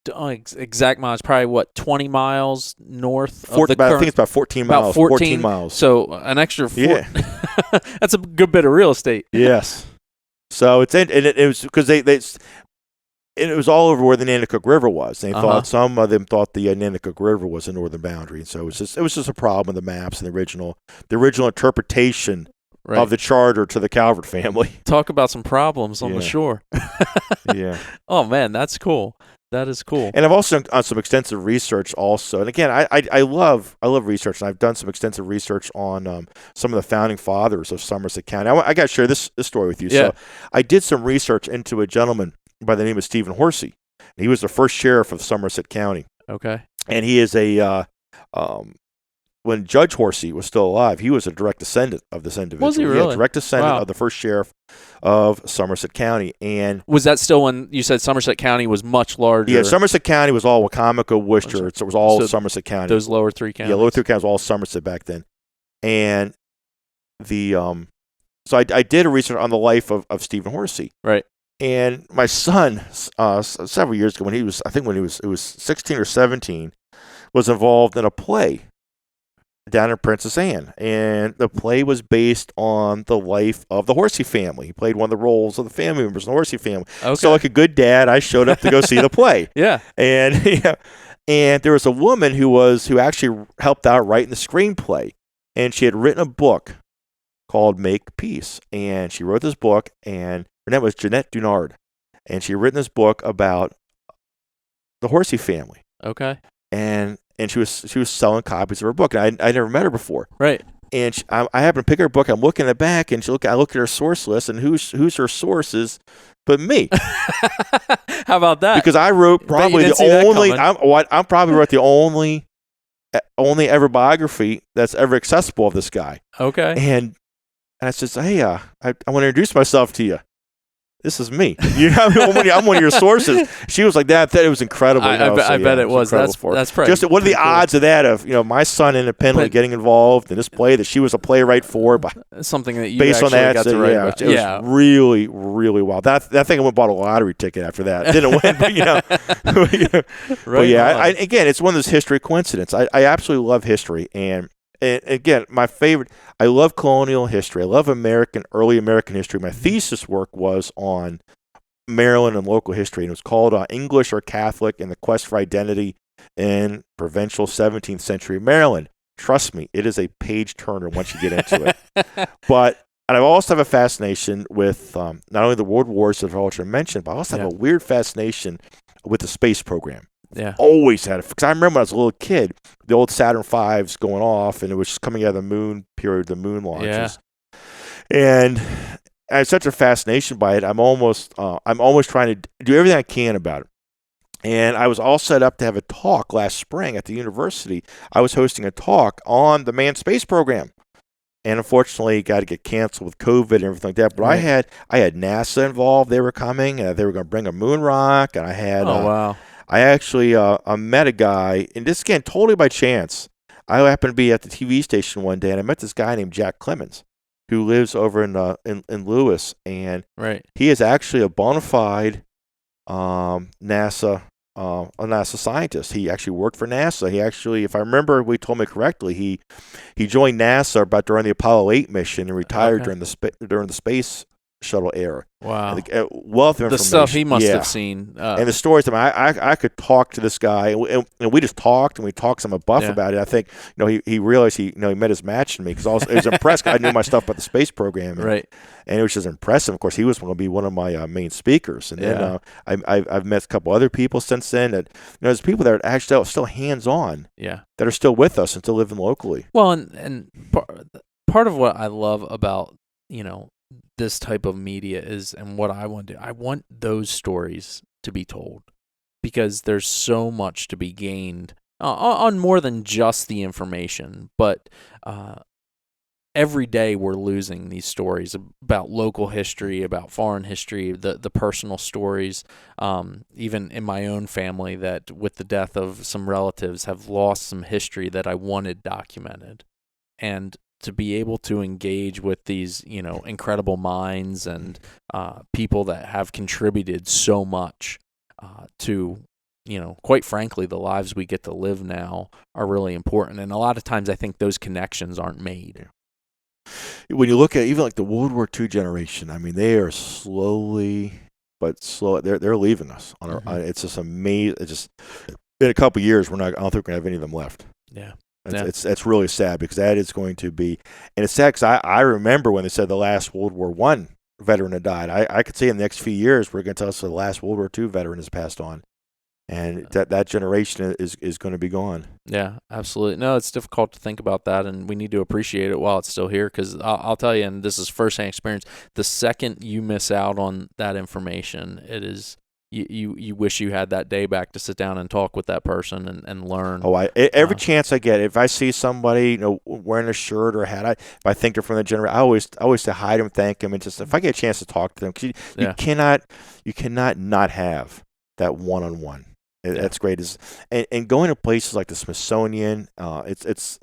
exact miles, probably 20 miles north of the I think it's about 14 miles. About 14 miles. So an extra 4. Yeah. That's a good bit of real estate. Yes. So it was because it was all over where the Nanticoke River was. They thought some of them thought the Nanticoke River was the northern boundary, and so it was just a problem with the maps and the original interpretation of the charter to the Calvert family. Talk about some problems on the shore. Yeah. Oh man, that's cool. That is cool. And I've also done some extensive research also. And again, I love research, and I've done some extensive research on some of the founding fathers of Somerset County. I got to share this story with you. Yeah. So I did some research into a gentleman by the name of Stephen Horsey. He was the first sheriff of Somerset County. Okay. And he is when Judge Horsey was still alive, he was a direct descendant of this individual. Was he really? Yeah, direct descendant of the first sheriff of Somerset County. And was that still when you said Somerset County was much larger? Yeah, Somerset County was all Wacomico, Worcester. So it was all Somerset County. Those lower three counties. Yeah, lower three counties was all Somerset back then. And so I did a research on the life of Stephen Horsey. Right. And my son, several years ago, when he was 16 or 17, was involved in a play down in Princess Anne. And the play was based on the life of the Horsey family. He played one of the roles of the family members in the Horsey family. Okay. So like a good dad, I showed up to go see the play. Yeah. And and there was a woman who actually helped out writing the screenplay. And she had written a book called Make Peace. And she wrote this book, and her name was Jeanette Dunard. And she had written this book about the Horsey family. Okay. And she was selling copies of her book. And I never met her before. Right. And I happened to pick her book. I'm looking at the back, and I look at her source list, and who's her sources but me. How about that? Because I wrote probably I probably wrote the only ever biography that's ever accessible of this guy. Okay. And I said, hey, I want to introduce myself to you. This is me. I'm one of your sources. She was like that. It was incredible. I bet it was. That's probably just what are the odds of that? Of my son independently getting involved in this play that she was a playwright for, something that you based on that. got to write about. It was really, really wild. That thing I went and bought a lottery ticket after that. Didn't win, but But yeah, again, it's one of those history coincidences. I absolutely love history, and again, my favorite, I love colonial history. I love early American history. My thesis work was on Maryland and local history, and it was called English or Catholic and the Quest for Identity in Provincial 17th Century Maryland. Trust me, it is a page-turner once you get into it. And I also have a fascination with not only the world wars that I've already mentioned, but I also have a weird fascination with the space program. Yeah. Always had it. Because I remember when I was a little kid, the old Saturn V's going off, and it was just coming out of the moon period, the moon launches. Yeah. And I had such a fascination by it. I'm almost trying to do everything I can about it. And I was all set up to have a talk last spring at the university. I was hosting a talk on the manned space program. And unfortunately, it got to get canceled with COVID and everything like that. But I had NASA involved. They were coming. They were going to bring a moon rock. And I had I actually I met a guy, and this again totally by chance. I happened to be at the TV station one day, and I met this guy named Jack Clemens, who lives over in Lewis, and Right. he is actually a bona fide NASA a NASA scientist. He actually worked for NASA. He actually, if I remember, we told me correctly, he joined NASA about during the Apollo 8 mission and retired during the space shuttle era. Wow. And wealth of information. The stuff he must have seen. And the stories, I could talk to this guy, and we just talked, and we talked some buff about it. I think, he realized he met his match in me, because I was impressed. I knew my stuff about the space program. And it was just impressive. Of course, he was going to be one of my main speakers. And then I've met a couple other people since then that, there's people that are actually still hands-on, that are still with us and still living locally. Well, and part of what I love about, this type of media is, and what I want to do, I want those stories to be told, because there's so much to be gained on more than just the information. But every day we're losing these stories about local history, about foreign history, the personal stories, even in my own family, that with the death of some relatives have lost some history that I wanted documented. And to be able to engage with these, incredible minds and people that have contributed so much to, quite frankly, the lives we get to live now are really important. And a lot of times I think those connections aren't made. When you look at even like the World War II generation, they are slowly but slow. They're leaving us. It's just amazing. It's just in a couple of years, I don't think we're going to have any of them left. Yeah. It's really sad, because that is going to be, and it's sad because I remember when they said the last World War I veteran had died. I could see in the next few years we're going to tell us the last World War II veteran has passed on, and that generation is going to be gone. Yeah, absolutely. No, it's difficult to think about that, and we need to appreciate it while it's still here, because I'll tell you, and this is firsthand experience, the second you miss out on that information, it is... You wish you had that day back to sit down and talk with that person and learn. Every chance I get, if I see somebody wearing a shirt or a hat, if I think they're from the generation, I always say hi to them, thank them, and just if I get a chance to talk to them, because you cannot not have that one-on-one. That's great. And going to places like the Smithsonian, it's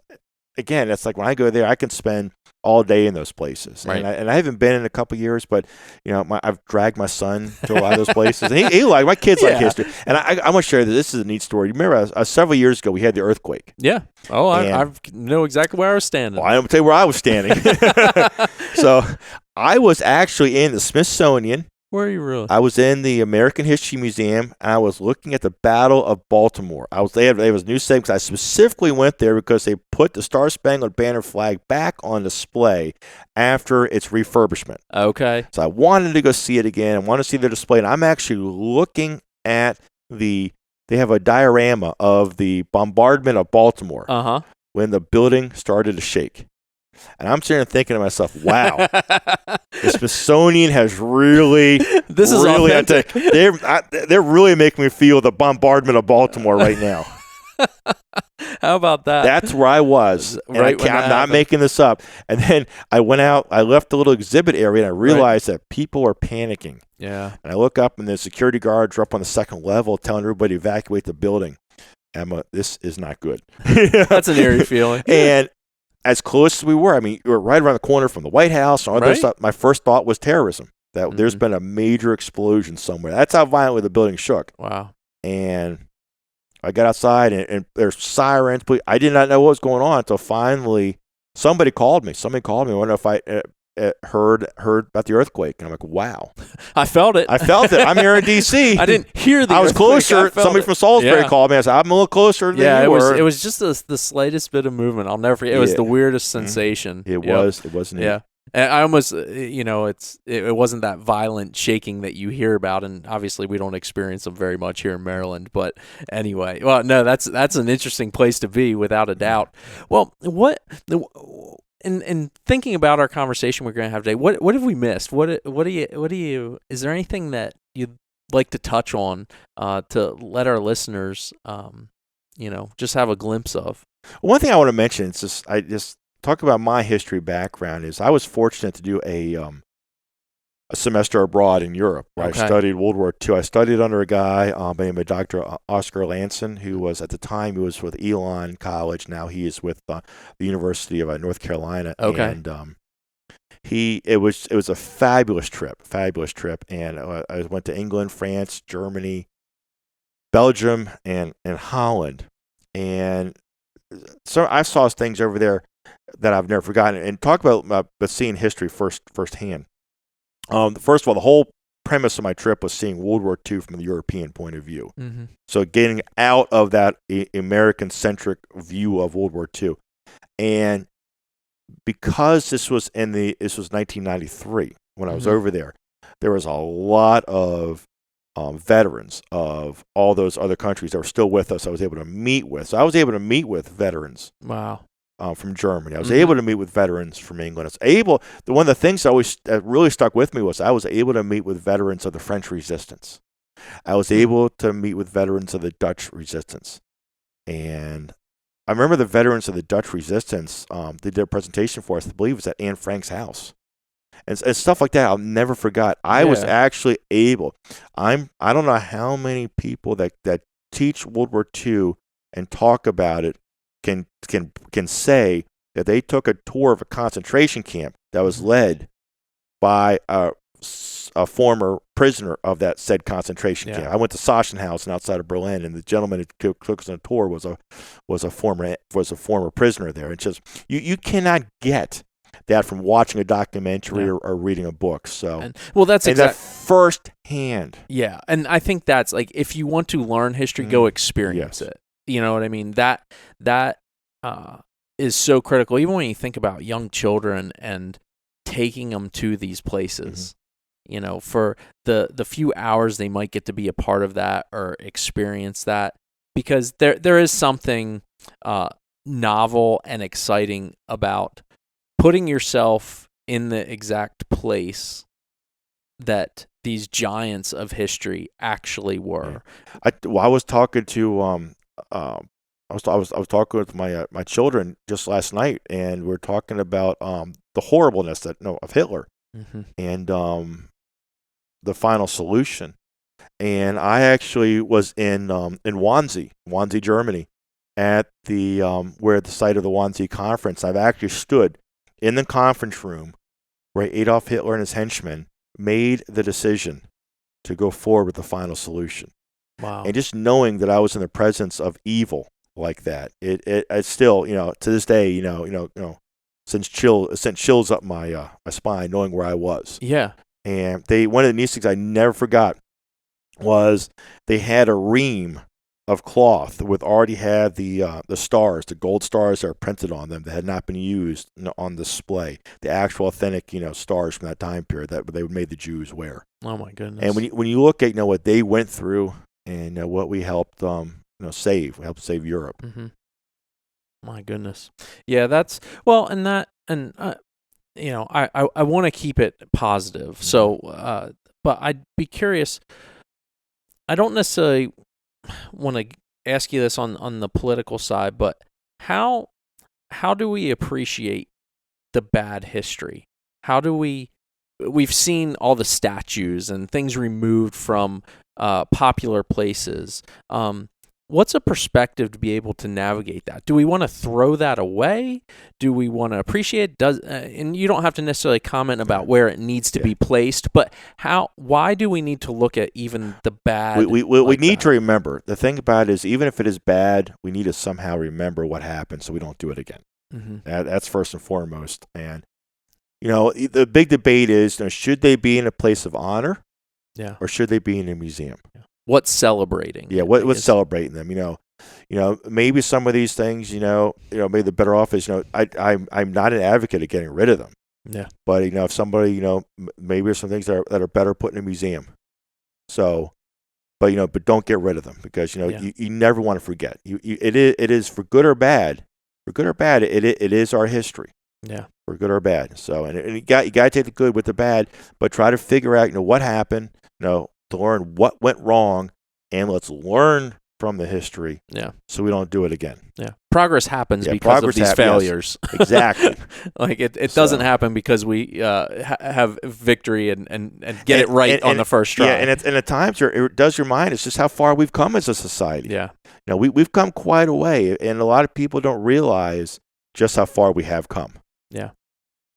again, it's like when I go there, I can spend all day in those places. Right. And I haven't been in a couple of years, but I've dragged my son to a lot of those places. And he like, my kids like history. And I want to share that this is a neat story. You remember several years ago we had the earthquake. Yeah. Oh, I know exactly where I was standing. Well, I'm going to tell you where I was standing. So I was actually in the Smithsonian. Where are you really? I was in the American History Museum, and I was looking at the Battle of Baltimore. They was new segments. I specifically went there because they put the Star-Spangled Banner flag back on display after its refurbishment. Okay. So I wanted to go see it again. I wanted to see the display, and I'm actually looking at they have a diorama of the bombardment of Baltimore when the building started to shake. And I'm sitting there thinking to myself, wow, the Smithsonian has really, this is really, authentic. They're really making me feel the bombardment of Baltimore right now. How about that? That's where I was. And I'm not making this up. And then I went out, I left the little exhibit area, and I realized that people are panicking. Yeah. And I look up, and the security guards are up on the second level telling everybody to evacuate the building. Emma, this is not good. That's an eerie feeling. And as close as we were, we were right around the corner from the White House and all that stuff. My first thought was terrorism, that there's been a major explosion somewhere. That's how violently the building shook. Wow. And I got outside, and there's sirens. But I did not know what was going on until finally somebody called me. I wonder if I heard about the earthquake. And I'm like, wow. I felt it. I'm here in D.C. I didn't hear the I was earthquake. closer. Somebody from Salisbury called me. I said, I'm a little closer than you were. It was just the slightest bit of movement. I'll never forget. It was the weirdest sensation. It was. It wasn't. Yeah. And I almost, it wasn't that violent shaking that you hear about, and obviously we don't experience them very much here in Maryland. But anyway, well, no, that's an interesting place to be, without a doubt. Well, in thinking about our conversation we're going to have today, what have we missed? What do you? Is there anything that you'd like to touch on to let our listeners, just have a glimpse of? One thing I want to mention is I just talk about my history background. Is I was fortunate to do a a semester abroad in Europe where I studied World War II. I studied under a guy by the name of Dr. Oscar Lanson, who was, at the time, he was with Elon College. Now he is with the University of North Carolina. Okay. And it was a fabulous trip. And I went to England, France, Germany, Belgium, and Holland. And so I saw things over there that I've never forgotten. And talk about seeing history firsthand. First of all, the whole premise of my trip was seeing World War II from the European point of view. Mm-hmm. So getting out of that American-centric view of World War II. And because this was 1993 when I was over there was a lot of veterans of all those other countries that were still with us. I was able to meet with. So I was able to meet with veterans. Wow. From Germany. I was able to meet with veterans from England. One of the things that really stuck with me was I was able to meet with veterans of the French Resistance. I was able to meet with veterans of the Dutch Resistance. And I remember the veterans of the Dutch Resistance, they did a presentation for us, I believe it was at Anne Frank's house. And stuff like that I'll never forgot. I was actually able, I don't know how many people that teach World War II and talk about it can say that they took a tour of a concentration camp that was led by a former prisoner of that said concentration camp. I went to Sachsenhausen outside of Berlin, and the gentleman who took us on a tour was a former prisoner there. It's just you cannot get that from watching a documentary or reading a book. So that's that firsthand. Yeah, and I think that's like, if you want to learn history, go experience it. You know what I mean? That is so critical. Even when you think about young children and taking them to these places, you know, for the few hours they might get to be a part of that or experience that, because there is something novel and exciting about putting yourself in the exact place that these giants of history actually were. I was talking to I was talking with my children just last night, and we are talking about the horribleness of Hitler and the final solution. And I actually was in Wannsee, Germany, at the where the site of the Wannsee conference. I've actually stood in the conference room where Adolf Hitler and his henchmen made the decision to go forward with the final solution. Wow. And just knowing that I was in the presence of evil like that, it still, to this day, sent chills up my spine knowing where I was. Yeah. And one of the neat things I never forgot was they had a ream of cloth already had the stars, the gold stars that are printed on them that had not been used on display. The actual authentic, stars from that time period that they made the Jews wear. Oh my goodness! And when you look at what they went through and what we helped save, we helped save Europe. Mm-hmm. My goodness, yeah, that's I want to keep it positive. So, but I'd be curious. I don't necessarily want to ask you this on the political side, but how do we appreciate the bad history? How do we've seen all the statues and things removed from popular places. What's a perspective to be able to navigate that? Do we want to throw that away? Do we want to appreciate it? And you don't have to necessarily comment about where it needs to be placed, but why do we need to look at even the bad? We need to remember. The thing about it is, even if it is bad, we need to somehow remember what happened so we don't do it again. Mm-hmm. That's first and foremost. And, the big debate is, should they be in a place of honor? Yeah. Or should they be in a museum? Yeah. What's celebrating? Yeah, what's celebrating them? Maybe some of these things, maybe the better off is, I'm not an advocate of getting rid of them. Yeah. But if somebody, maybe there's some things that are better put in a museum. So, but don't get rid of them because you never want to forget. It is for good or bad. For good or bad, it is our history. Yeah. For good or bad. So, and you got to take the good with the bad, but try to figure out, what happened. To learn what went wrong, and let's learn from the history, Yeah. so we don't do it again. Yeah. Progress happens because progress of these failures. Yes, exactly. Like it doesn't happen because we have victory and get it right on the first try. Yeah, and at times it does remind us just how far we've come as a society. Yeah. You know, we've come quite a way, and a lot of people don't realize just how far we have come. Yeah.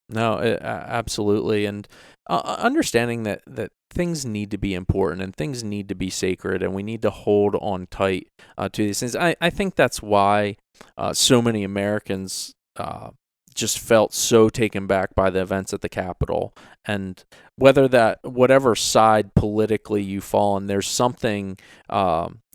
No, absolutely. And understanding that things need to be important and things need to be sacred, and we need to hold on tight to these things. I think that's why so many Americans just felt so taken back by the events at the Capitol. And whatever side politically you fall on, there's something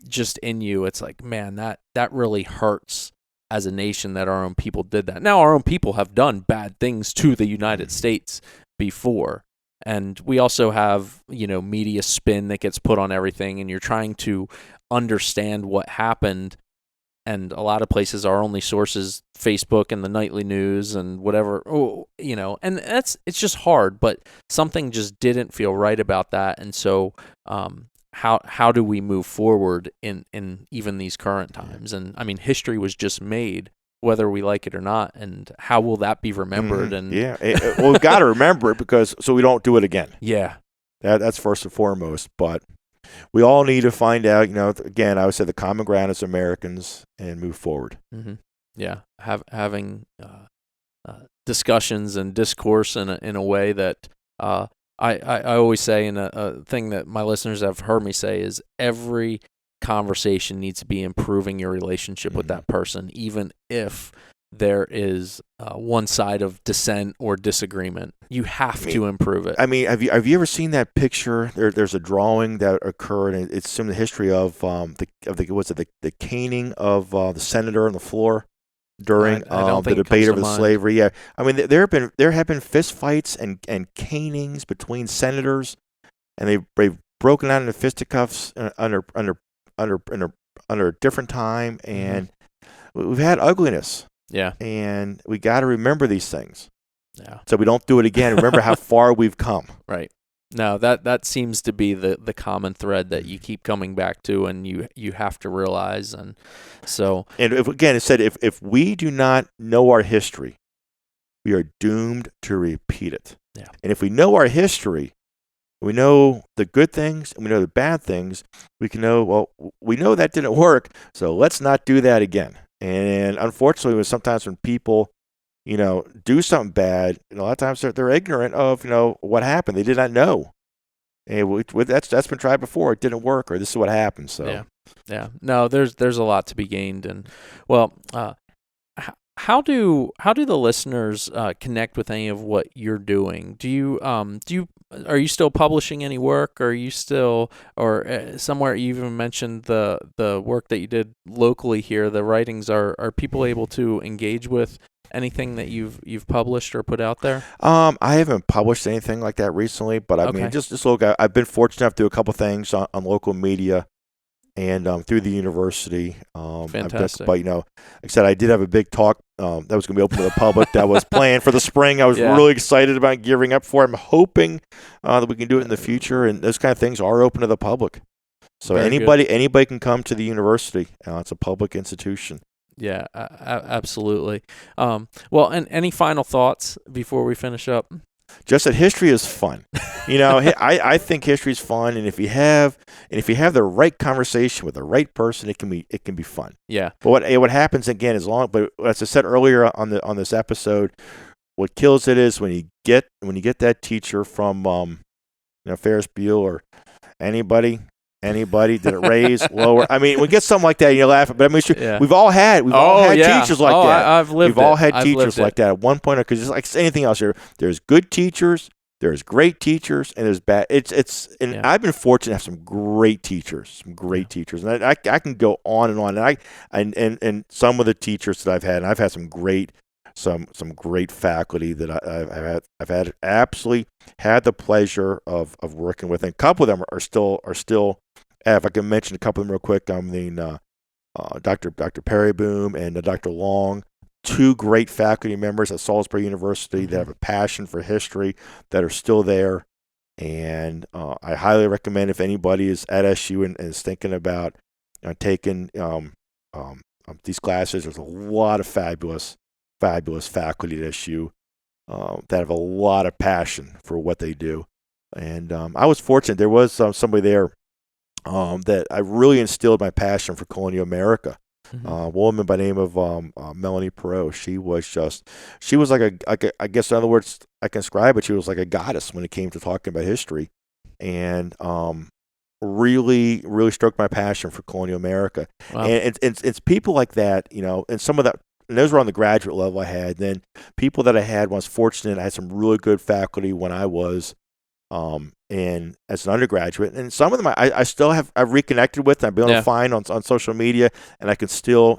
just in you. It's like, man, that really hurts as a nation that our own people did that. Now, our own people have done bad things to the United States before. And we also have, media spin that gets put on everything, and you're trying to understand what happened. And a lot of places, our only sources, Facebook and the nightly news and whatever, and it's just hard, but something just didn't feel right about that. And so, how do we move forward in even these current times? And I mean, history was just made, whether we like it or not, and how will that be remembered? And well, we've got to remember it so we don't do it again. Yeah, that's first and foremost. But we all need to find out. Again, I would say the common ground as Americans and move forward. Mm-hmm. Yeah, having discussions and discourse in a way that I always say, and a thing that my listeners have heard me say is every conversation needs to be improving your relationship with that person, even if there is one side of dissent or disagreement. You have to improve it. I mean, have you ever seen that picture? There's a drawing that occurred, and it's in the history of the caning of the senator on the floor during the debate over the slavery. Yeah, I mean, there have been fist fights and canings between senators, and they've broken out into fisticuffs under a different time, and we've had ugliness. Yeah, and we got to remember these things. Yeah, so we don't do it again. Remember how far we've come. Right. No, that seems to be the common thread that you keep coming back to, and you have to realize. And so, and it said if we do not know our history, we are doomed to repeat it. Yeah. And if we know our history, we know the good things and we know the bad things, we can know, well, we know that didn't work, so let's not do that again. And unfortunately, sometimes when people, do something bad, a lot of times they're ignorant of, what happened. They did not know. And that's been tried before. It didn't work, or this is what happened. So yeah. No, there's a lot to be gained, and well, how do the listeners connect with any of what you're doing? Are you still publishing any work? Are you still, or somewhere you even mentioned the work that you did locally here, the writings, are people able to engage with anything that you've published or put out there? I haven't published anything like that recently, but I mean, just look, I've been fortunate enough to do a couple things on local media and through the university. Fantastic. But like I said, I did have a big talk that was going to be open to the public that was planned for the spring. I was really excited about gearing up for it. I'm hoping that we can do it in the future, and those kind of things are open to the public. So anybody can come to the university. It's a public institution. Yeah, absolutely. Well, and any final thoughts before we finish up? Just that history is fun. I think history is fun, and if you have the right conversation with the right person, it can be fun. Yeah. But what happens again is but as I said earlier on this episode, what kills it is when you get that teacher from Ferris Bueller or anybody. Did it raise, lower? I mean, we get something like that, and you laugh. But I mean, we've all had teachers like that. I've lived. We've all had teachers like that at one point, because just like anything else, there's good teachers, there's great teachers, and there's bad. And I've been fortunate to have some great teachers, and I can go on and on. And and some of the teachers that I've had some great faculty that I've had absolutely had the pleasure of working with, and a couple of them are still. If I can mention a couple of them real quick, Dr. Perryboom and Dr. Long, two great faculty members at Salisbury University that have a passion for history that are still there, and I highly recommend if anybody is at SU and is thinking about taken these classes. There's a lot of fabulous faculty at SU that have a lot of passion for what they do. And I was fortunate. There was somebody there that I really instilled my passion for colonial America. A woman by the name of Melanie Perot. She was like I guess in other words I can describe it. She was like a goddess when it came to talking about history, and really, really stroked my passion for colonial America. Wow. And it's people like that, and some of that. And those were on the graduate level I had. Then people that I had, when I was fortunate, I had some really good faculty when I was and as an undergraduate, and some of them I still I've reconnected with. I've been able to find on social media, and I can still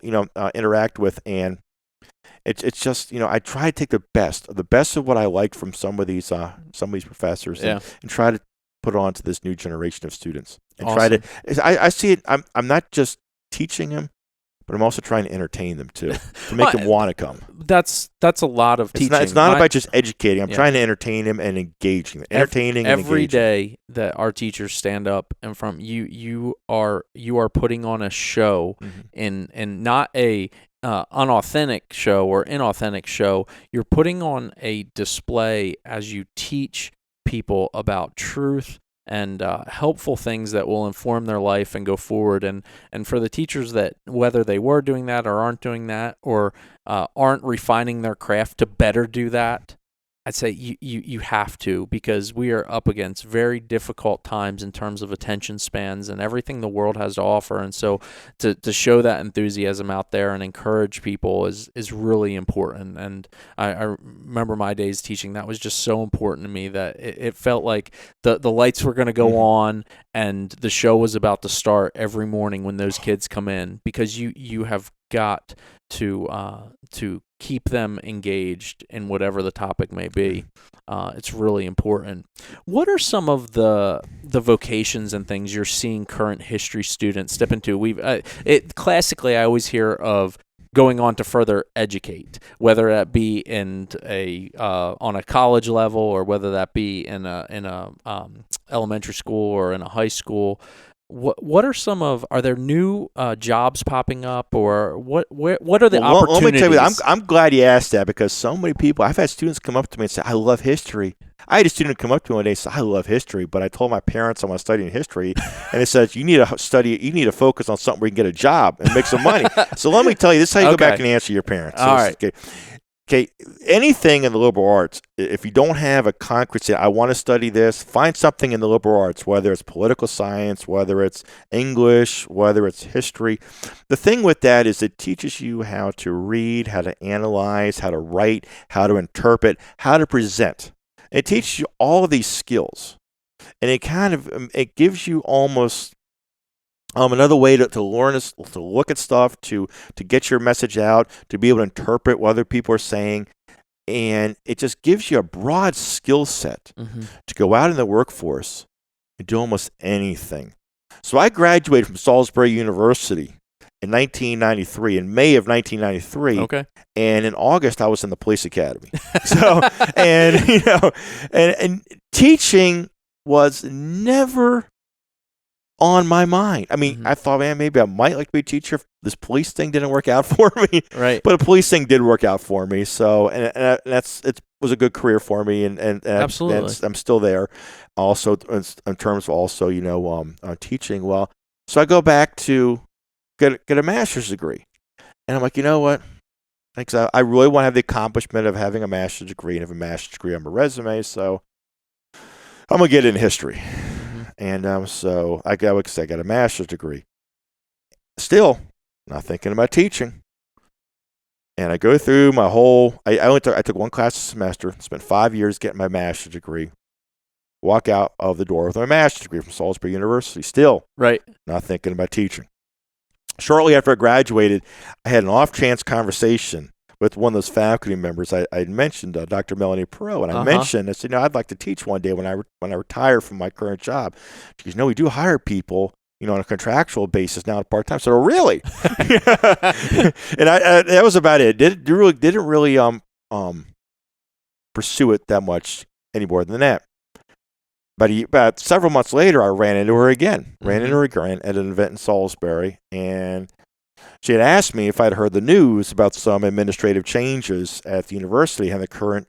interact with. And it's just I try to take the best of what I liked from some of these professors, and try to put it on to this new generation of students, and try to. I see it. I'm not just teaching them, but I'm also trying to entertain them too, to make them want to come. That's a lot of teaching. It's not about just educating. I'm trying to entertain them and engaging them. Entertaining every and engaging. day that our teachers stand up in front, you are putting on a show, and not a unauthentic show or inauthentic show. You're putting on a display as you teach people about truth and helpful things that will inform their life and go forward. And for the teachers that, whether they were doing that or aren't doing that, or aren't refining their craft to better do that, I'd say you have to, because we are up against very difficult times in terms of attention spans and everything the world has to offer. And so to show that enthusiasm out there and encourage people is really important. And I remember my days teaching, that was just so important to me, that it felt like the lights were going to go on and the show was about to start every morning when those kids come in, because you have got to keep them engaged in whatever the topic may be. It's really important. What are some of the vocations and things you're seeing current history students step into? Classically, I always hear of going on to further educate, whether that be in on a college level, or whether that be in a elementary school or in a high school. What are are there new jobs popping up, or what are the opportunities? Let me tell you, I'm glad you asked that, because so many people, I've had students come up to me and say, I love history. I had a student come up to me one day and say, I love history, but I told my parents I want to study history, and they said, you need to focus on something where you can get a job and make some money. So let me tell you, this is how you go back and answer your parents. All right. Okay, anything in the liberal arts, if you don't have a concrete say, I want to study this, find something in the liberal arts, whether it's political science, whether it's English, whether it's history. The thing with that is it teaches you how to read, how to analyze, how to write, how to interpret, how to present. It teaches you all of these skills, and it gives you almost another way to learn is to look at stuff, to get your message out, to be able to interpret what other people are saying. And it just gives you a broad skill set to go out in the workforce and do almost anything. So I graduated from Salisbury University in 1993, in May of 1993. Okay. And in August, I was in the police academy. So, and teaching was never on my mind. I mean, I thought, man, maybe I might like to be a teacher. This police thing didn't work out for me, right? But a police thing did work out for me. So, and it was a good career for me, and absolutely, I'm still there. Also, in terms of also, teaching. Well, so I go back to get a master's degree, and I'm like, you know what? Because I really want to have the accomplishment of having a master's degree and have a master's degree on my resume. So I'm gonna get it in history. And so I got a master's degree. Still not thinking about teaching. And I go through my whole. I took one class a semester. Spent 5 years getting my master's degree. Walk out of the door with my master's degree from Salisbury University. Still, not thinking about teaching. Shortly after I graduated, I had an off-chance conversation with one of those faculty members I mentioned, Dr. Melanie Perot, and I said, I'd like to teach one day when I retire from my current job. She goes, we do hire people, on a contractual basis now at part-time. So really? And that was about it. Didn't really pursue it that much any more than that. About several months later, I ran into her again. Ran into her again at an event in Salisbury, and she had asked me if I'd heard the news about some administrative changes at the university, and the current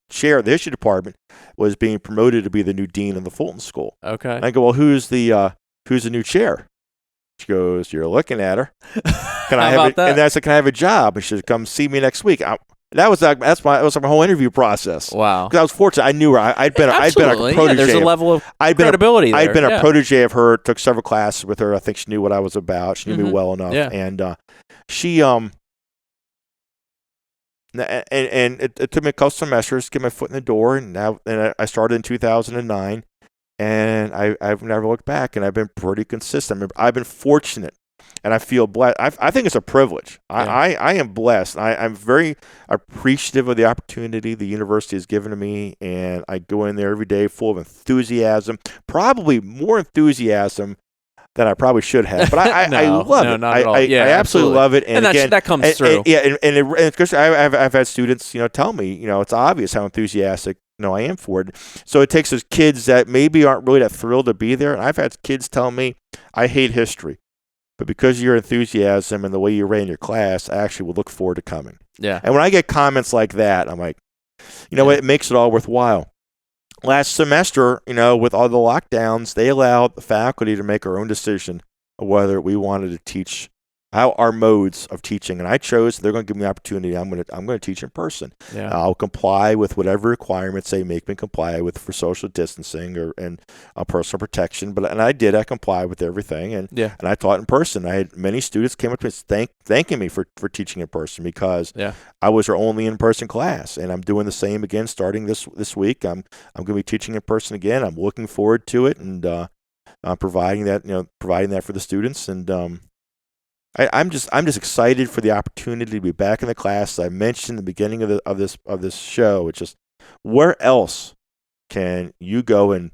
chair of the history department was being promoted to be the new dean of the Fulton School. Okay. And I go, well, who's the new chair? She goes, you're looking at her. Can I have that? And I said, can I have a job? And she said, come see me next week. That was my whole interview process. Wow. Because I was fortunate. I knew her. I'd been a protege. Yeah, there's a level of credibility there. I'd been a protege of her. Took several classes with her. I think she knew what I was about. She knew me well enough. Yeah. And she and it took me a couple semesters to get my foot in the door. And I started in 2009, and I've never looked back. And I've been pretty consistent. I've been fortunate. And I feel blessed. I think it's a privilege. Yeah. I am blessed. I'm very appreciative of the opportunity the university has given to me, and I go in there every day full of enthusiasm, probably more enthusiasm than I probably should have. But I love it. Not at all. I absolutely love it. And again, that comes through. And I've had students, tell me, it's obvious how enthusiastic I am for it. So it takes those kids that maybe aren't really that thrilled to be there. And I've had kids tell me, I hate history. But because of your enthusiasm and the way you ran your class, I actually will look forward to coming. Yeah. And when I get comments like that, I'm like, what? It makes it all worthwhile. Last semester, with all the lockdowns, they allowed the faculty to make our own decision of whether we wanted to teach, how our modes of teaching. And I chose, they're going to give me the opportunity. I'm going to teach in person. Yeah. I'll comply with whatever requirements they make me comply with for social distancing and personal protection. And I did. I complied with everything. And I taught in person. I had many students came up to me thanking me for teaching in person because I was their only in-person class. And I'm doing the same again starting this week. I'm going to be teaching in person again. I'm looking forward to it and providing that for the students. And I'm just excited for the opportunity to be back in the class. As I mentioned in the beginning of this show, it's just, where else can you go and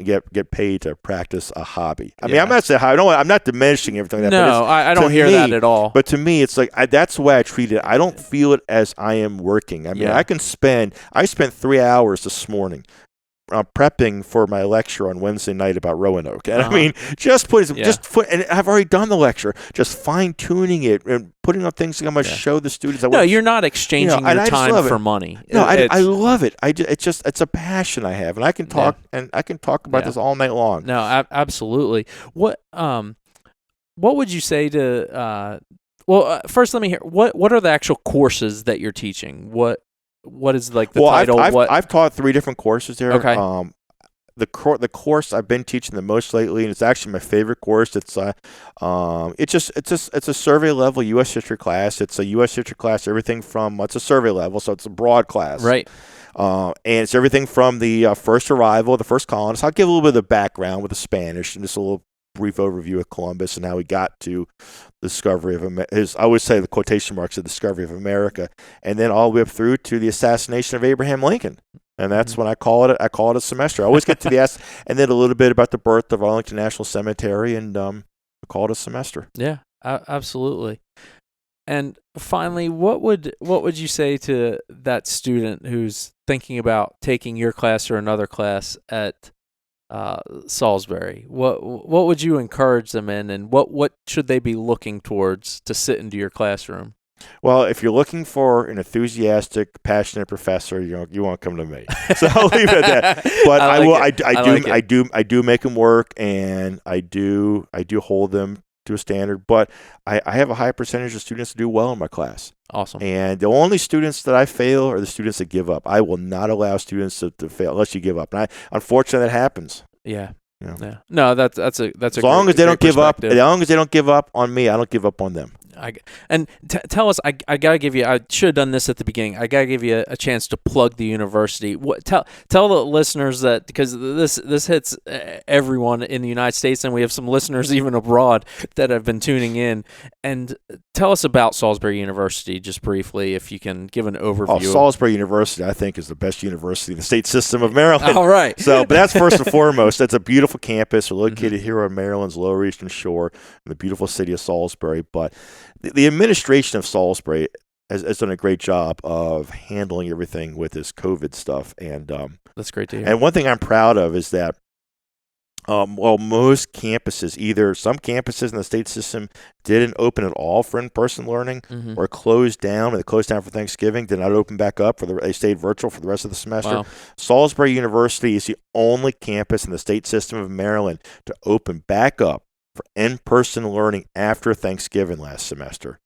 get paid to practice a hobby? I mean, I'm not saying I'm not diminishing everything. No, I don't hear that at all. But to me, it's like that's the way I treat it. I don't feel it as I am working. I mean, I spent 3 hours this morning prepping for my lecture on Wednesday night about Roanoke. And I mean, and I've already done the lecture, just fine tuning it and putting up things I'm going to show the students. You're not exchanging your time for money. No, I love it. It's a passion I have, and I can talk about this all night long. No, absolutely. What would you say to, first let me hear, what are the actual courses that you're teaching? What is like the title? I've taught 3 different courses there. Okay. The course I've been teaching the most lately, and it's actually my favorite course. It's a survey level U.S. history class. It's a U.S. history class. It's a survey level, so it's a broad class. Right. And it's everything from the first arrival, the first colonists. I'll give a little bit of the background with the Spanish and just a little brief overview of Columbus and how he got to the discovery of I always say the quotation marks, the discovery of America, and then all the way up through to the assassination of Abraham Lincoln. And that's when I call it a semester. I always get to the and then a little bit about the birth of Arlington National Cemetery, and I call it a semester. Yeah, absolutely. And finally, what would you say to that student who's thinking about taking your class or another class at Salisbury? What would you encourage them in, and what should they be looking towards to sit into your classroom? Well, if you're looking for an enthusiastic, passionate professor, you won't come to me. So I'll leave it at that. But I do make them work, and I do hold them to a standard. But I have a high percentage of students that do well in my class. Awesome. And the only students that I fail are the students that give up. I will not allow students to fail unless you give up. And unfortunately, that happens. Yeah. Yeah. No, that's a as long as they don't give up. As long as they don't give up on me, I don't give up on them. Tell us. I gotta give you. I should have done this at the beginning. I gotta give you a chance to plug the university. Tell the listeners that, because this hits everyone in the United States, and we have some listeners even abroad that have been tuning in. And tell us about Salisbury University, just briefly, if you can give an overview. Salisbury University, I think, is the best university in the state system of Maryland. All right. But that's first and foremost. That's a beautiful campus. We're located here on Maryland's Lower Eastern Shore in the beautiful city of Salisbury. But the administration of Salisbury has done a great job of handling everything with this COVID stuff. And that's great to hear. And one thing I'm proud of is that, most campuses, either some campuses in the state system didn't open at all for in-person learning, or closed down. They closed down for Thanksgiving, did not open back up. They stayed virtual for the rest of the semester. Wow. Salisbury University is the only campus in the state system of Maryland to open back up for in-person learning after Thanksgiving last semester.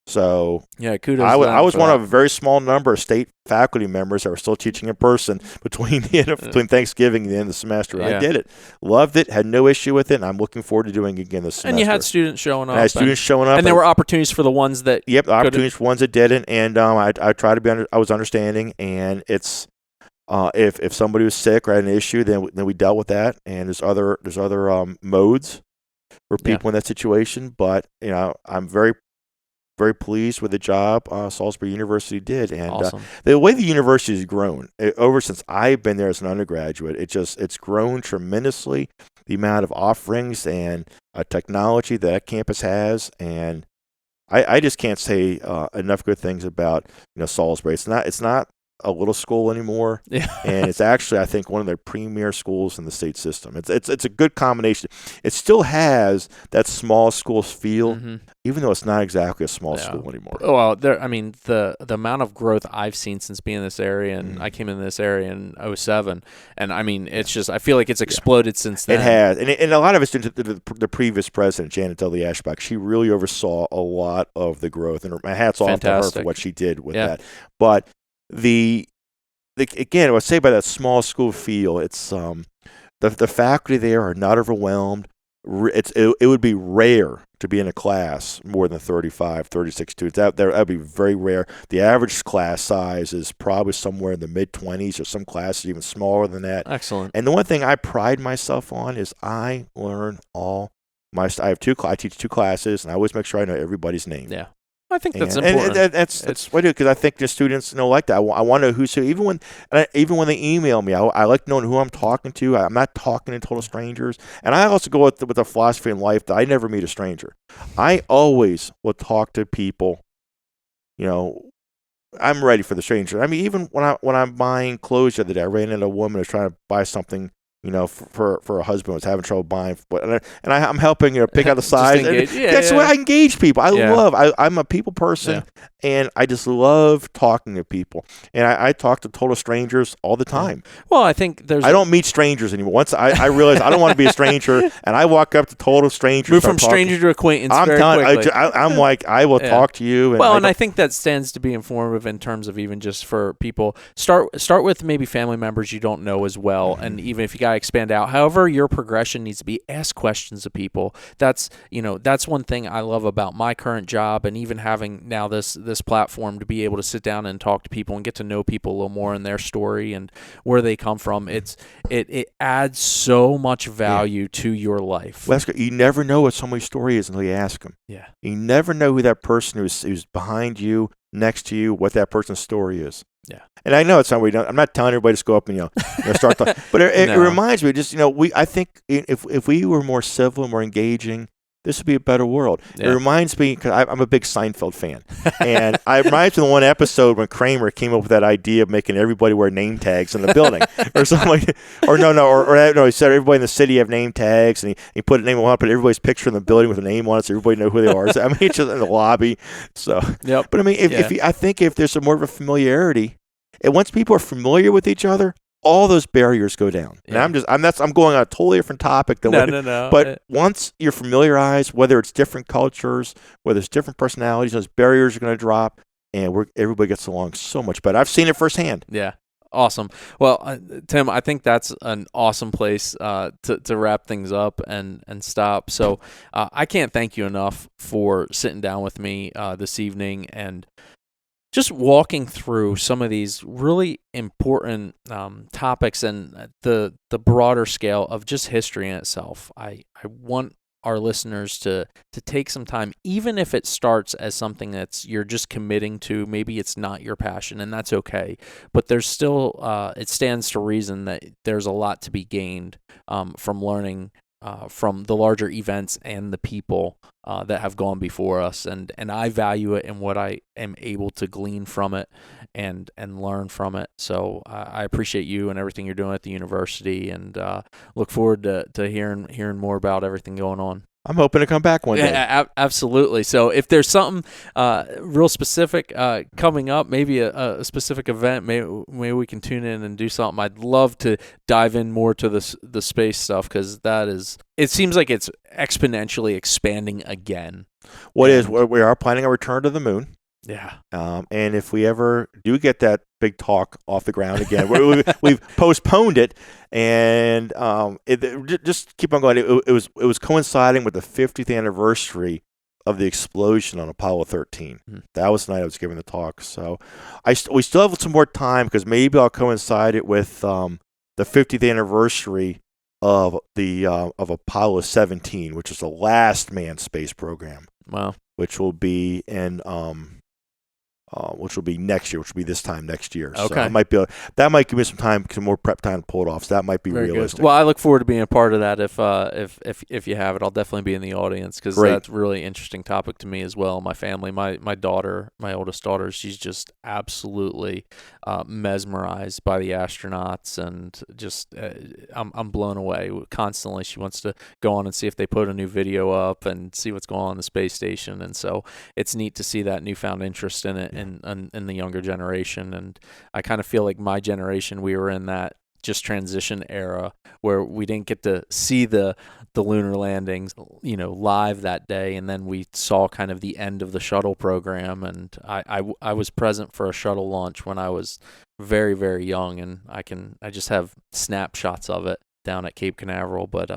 So yeah, kudos. I was one of a very small number of state faculty members that were still teaching in person between Thanksgiving and the end of the semester. Yeah. I did it, loved it, had no issue with it, and I'm looking forward to doing it again this semester. And you had students showing up. And there were opportunities for the ones that. Yep, opportunities for ones that didn't, and I tried to be I was understanding, and it's if somebody was sick or had an issue, then we dealt with that, and there's other modes for people in that situation. But I'm very pleased with the job Salisbury University did, and awesome. The way the university has grown over since I've been there as an undergraduate, it's grown tremendously. The amount of offerings and technology that campus has, and I just can't say enough good things about Salisbury. It's not a little school anymore, and it's actually, I think, one of the premier schools in the state system. It's a good combination. It still has that small school feel, even though it's not exactly a small school anymore. Well, the amount of growth I've seen since being in this area, and I came in this area in 2007, and it's just, I feel like it's exploded since then. It has, and a lot of it's due to the previous president, Janet Dudley Ashbach. She really oversaw a lot of the growth, and my hat's off to her for what she did with that. But again, I would say by that small school feel, it's the faculty there are not overwhelmed. It would be rare to be in a class more than 35, 36 students. That would be very rare. The average class size is probably somewhere in the mid-20s, or some classes even smaller than that. Excellent. And the one thing I pride myself on is I learn I teach 2 classes, and I always make sure I know everybody's name. Yeah. I think that's important. And that's what I do, because I think the students like that. I want to know who's who. Even when they email me, I like knowing who I'm talking to. I'm not talking to total strangers. And I also go with the philosophy in life that I never meet a stranger. I always will talk to people. I'm ready for the stranger. I mean, even when I'm buying clothes the other day, I ran into a woman who was trying to buy something, for her husband was having trouble buying, and I'm helping pick out the size. That's the way I engage people. I'm a people person, and I just love talking to people. And I talk to total strangers all the time. Well, I think I don't meet strangers anymore. Once I realize I don't want to be a stranger, and I walk up to total strangers. Move from stranger to acquaintance. I'm done. I'm like, I will talk to you. And I think that stands to be informative in terms of even just for people. Start with maybe family members you don't know as well, and even if you got expand out. However, your progression needs to be ask questions of people. That's one thing I love about my current job, and even having now this platform to be able to sit down and talk to people and get to know people a little more in their story and where they come from. It adds so much value to your life. Well, you never know what somebody's story is until you ask them. Yeah. You never know who that person who's behind you, next to you, what that person's story is. Yeah. And I know it's not. I'm not telling everybody to go up and start talking. But it reminds me, just I think if we were more civil and more engaging, this would be a better world. Yeah. It reminds me, because I'm a big Seinfeld fan, and it reminds me of one episode when Kramer came up with that idea of making everybody wear name tags in the building, or something like that. Or he said everybody in the city have name tags, and he put a name on, put everybody's picture in the building with a name on it, so everybody know who they are. So, it's just in the lobby. So, yep. But I think if there's more of a familiarity. And once people are familiar with each other, all those barriers go down. Yeah. And I'm going on a totally different topic than no. But once you're familiarized, whether it's different cultures, whether it's different personalities, those barriers are going to drop, and everybody gets along so much better. I've seen it firsthand. Yeah. Awesome. Well, Tim, I think that's an awesome place to wrap things up and stop. So I can't thank you enough for sitting down with me this evening and just walking through some of these really important topics and the broader scale of just history in itself. I want our listeners to take some time, even if it starts as something that's you're just committing to. Maybe it's not your passion, and that's okay. But there's still it stands to reason that there's a lot to be gained from learning from the larger events and the people that have gone before us, and I value it in what I am able to glean from it and learn from it. So I appreciate you and everything you're doing at the university, and look forward to hearing more about everything going on. I'm hoping to come back one day. Yeah, absolutely. So if there's something real specific coming up, maybe a specific event, maybe we can tune in and do something. I'd love to dive in more to the space stuff, because it seems like it's exponentially expanding again. We are planning a return to the moon. Yeah. And if we ever do get that big talk off the ground again, we've postponed it, and just keep on going. It was coinciding with the 50th anniversary of the explosion on Apollo 13. Mm-hmm. That was the night I was giving the talk. So we still have some more time, because maybe I'll coincide it with the 50th anniversary of Apollo 17, which is the last manned space program. Wow. Which will be in which will be next year, which will be this time next year. Okay. So that might give me some more prep time to pull it off. So that might be Very realistic. Good. Well, I look forward to being a part of that. If you have it, I'll definitely be in the audience, because that's a really interesting topic to me as well. My family, my daughter, my oldest daughter, she's just absolutely mesmerized by the astronauts, and just I'm blown away constantly. She wants to go on and see if they put a new video up and see what's going on in the space station, and so it's neat to see that newfound interest in it. In the younger generation, and I kind of feel like my generation, we were in that just transition era where we didn't get to see the lunar landings, live that day, and then we saw kind of the end of the shuttle program. And I was present for a shuttle launch when I was very, very young, and I just have snapshots of it down at Cape Canaveral, but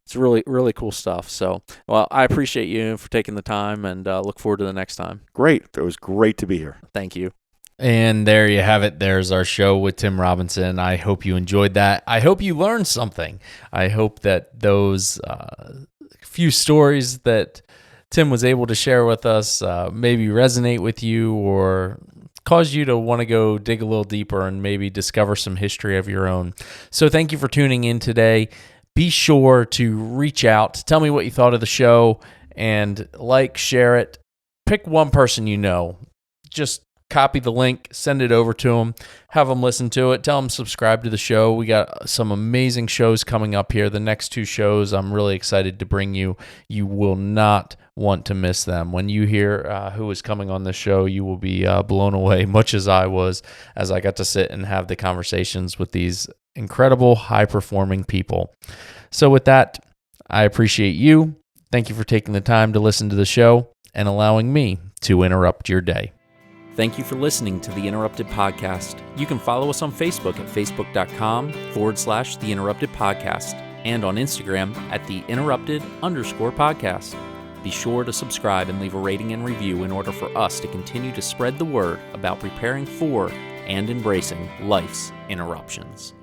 it's really, really cool stuff. So, well, I appreciate you for taking the time, and look forward to the next time. Great. It was great to be here. Thank you. And there you have it. There's our show with Tim Robinson. I hope you enjoyed that. I hope you learned something. I hope that those few stories that Tim was able to share with us maybe resonate with you, or cause you to want to go dig a little deeper and maybe discover some history of your own. So thank you for tuning in today. Be sure to reach out, tell me what you thought of the show, and share it. Pick one person you know. Just copy the link, send it over to them, have them listen to it, tell them subscribe to the show. We got some amazing shows coming up here. The next 2 shows I'm really excited to bring you. You will not want to miss them. When you hear who is coming on the show, you will be blown away, much as I was, as I got to sit and have the conversations with these incredible, high-performing people. So with that, I appreciate you. Thank you for taking the time to listen to the show and allowing me to interrupt your day. Thank you for listening to The Interrupted Podcast. You can follow us on Facebook at facebook.com/The Interrupted Podcast, and on Instagram at @TheInterrupted_podcast. Be sure to subscribe and leave a rating and review in order for us to continue to spread the word about preparing for and embracing life's interruptions.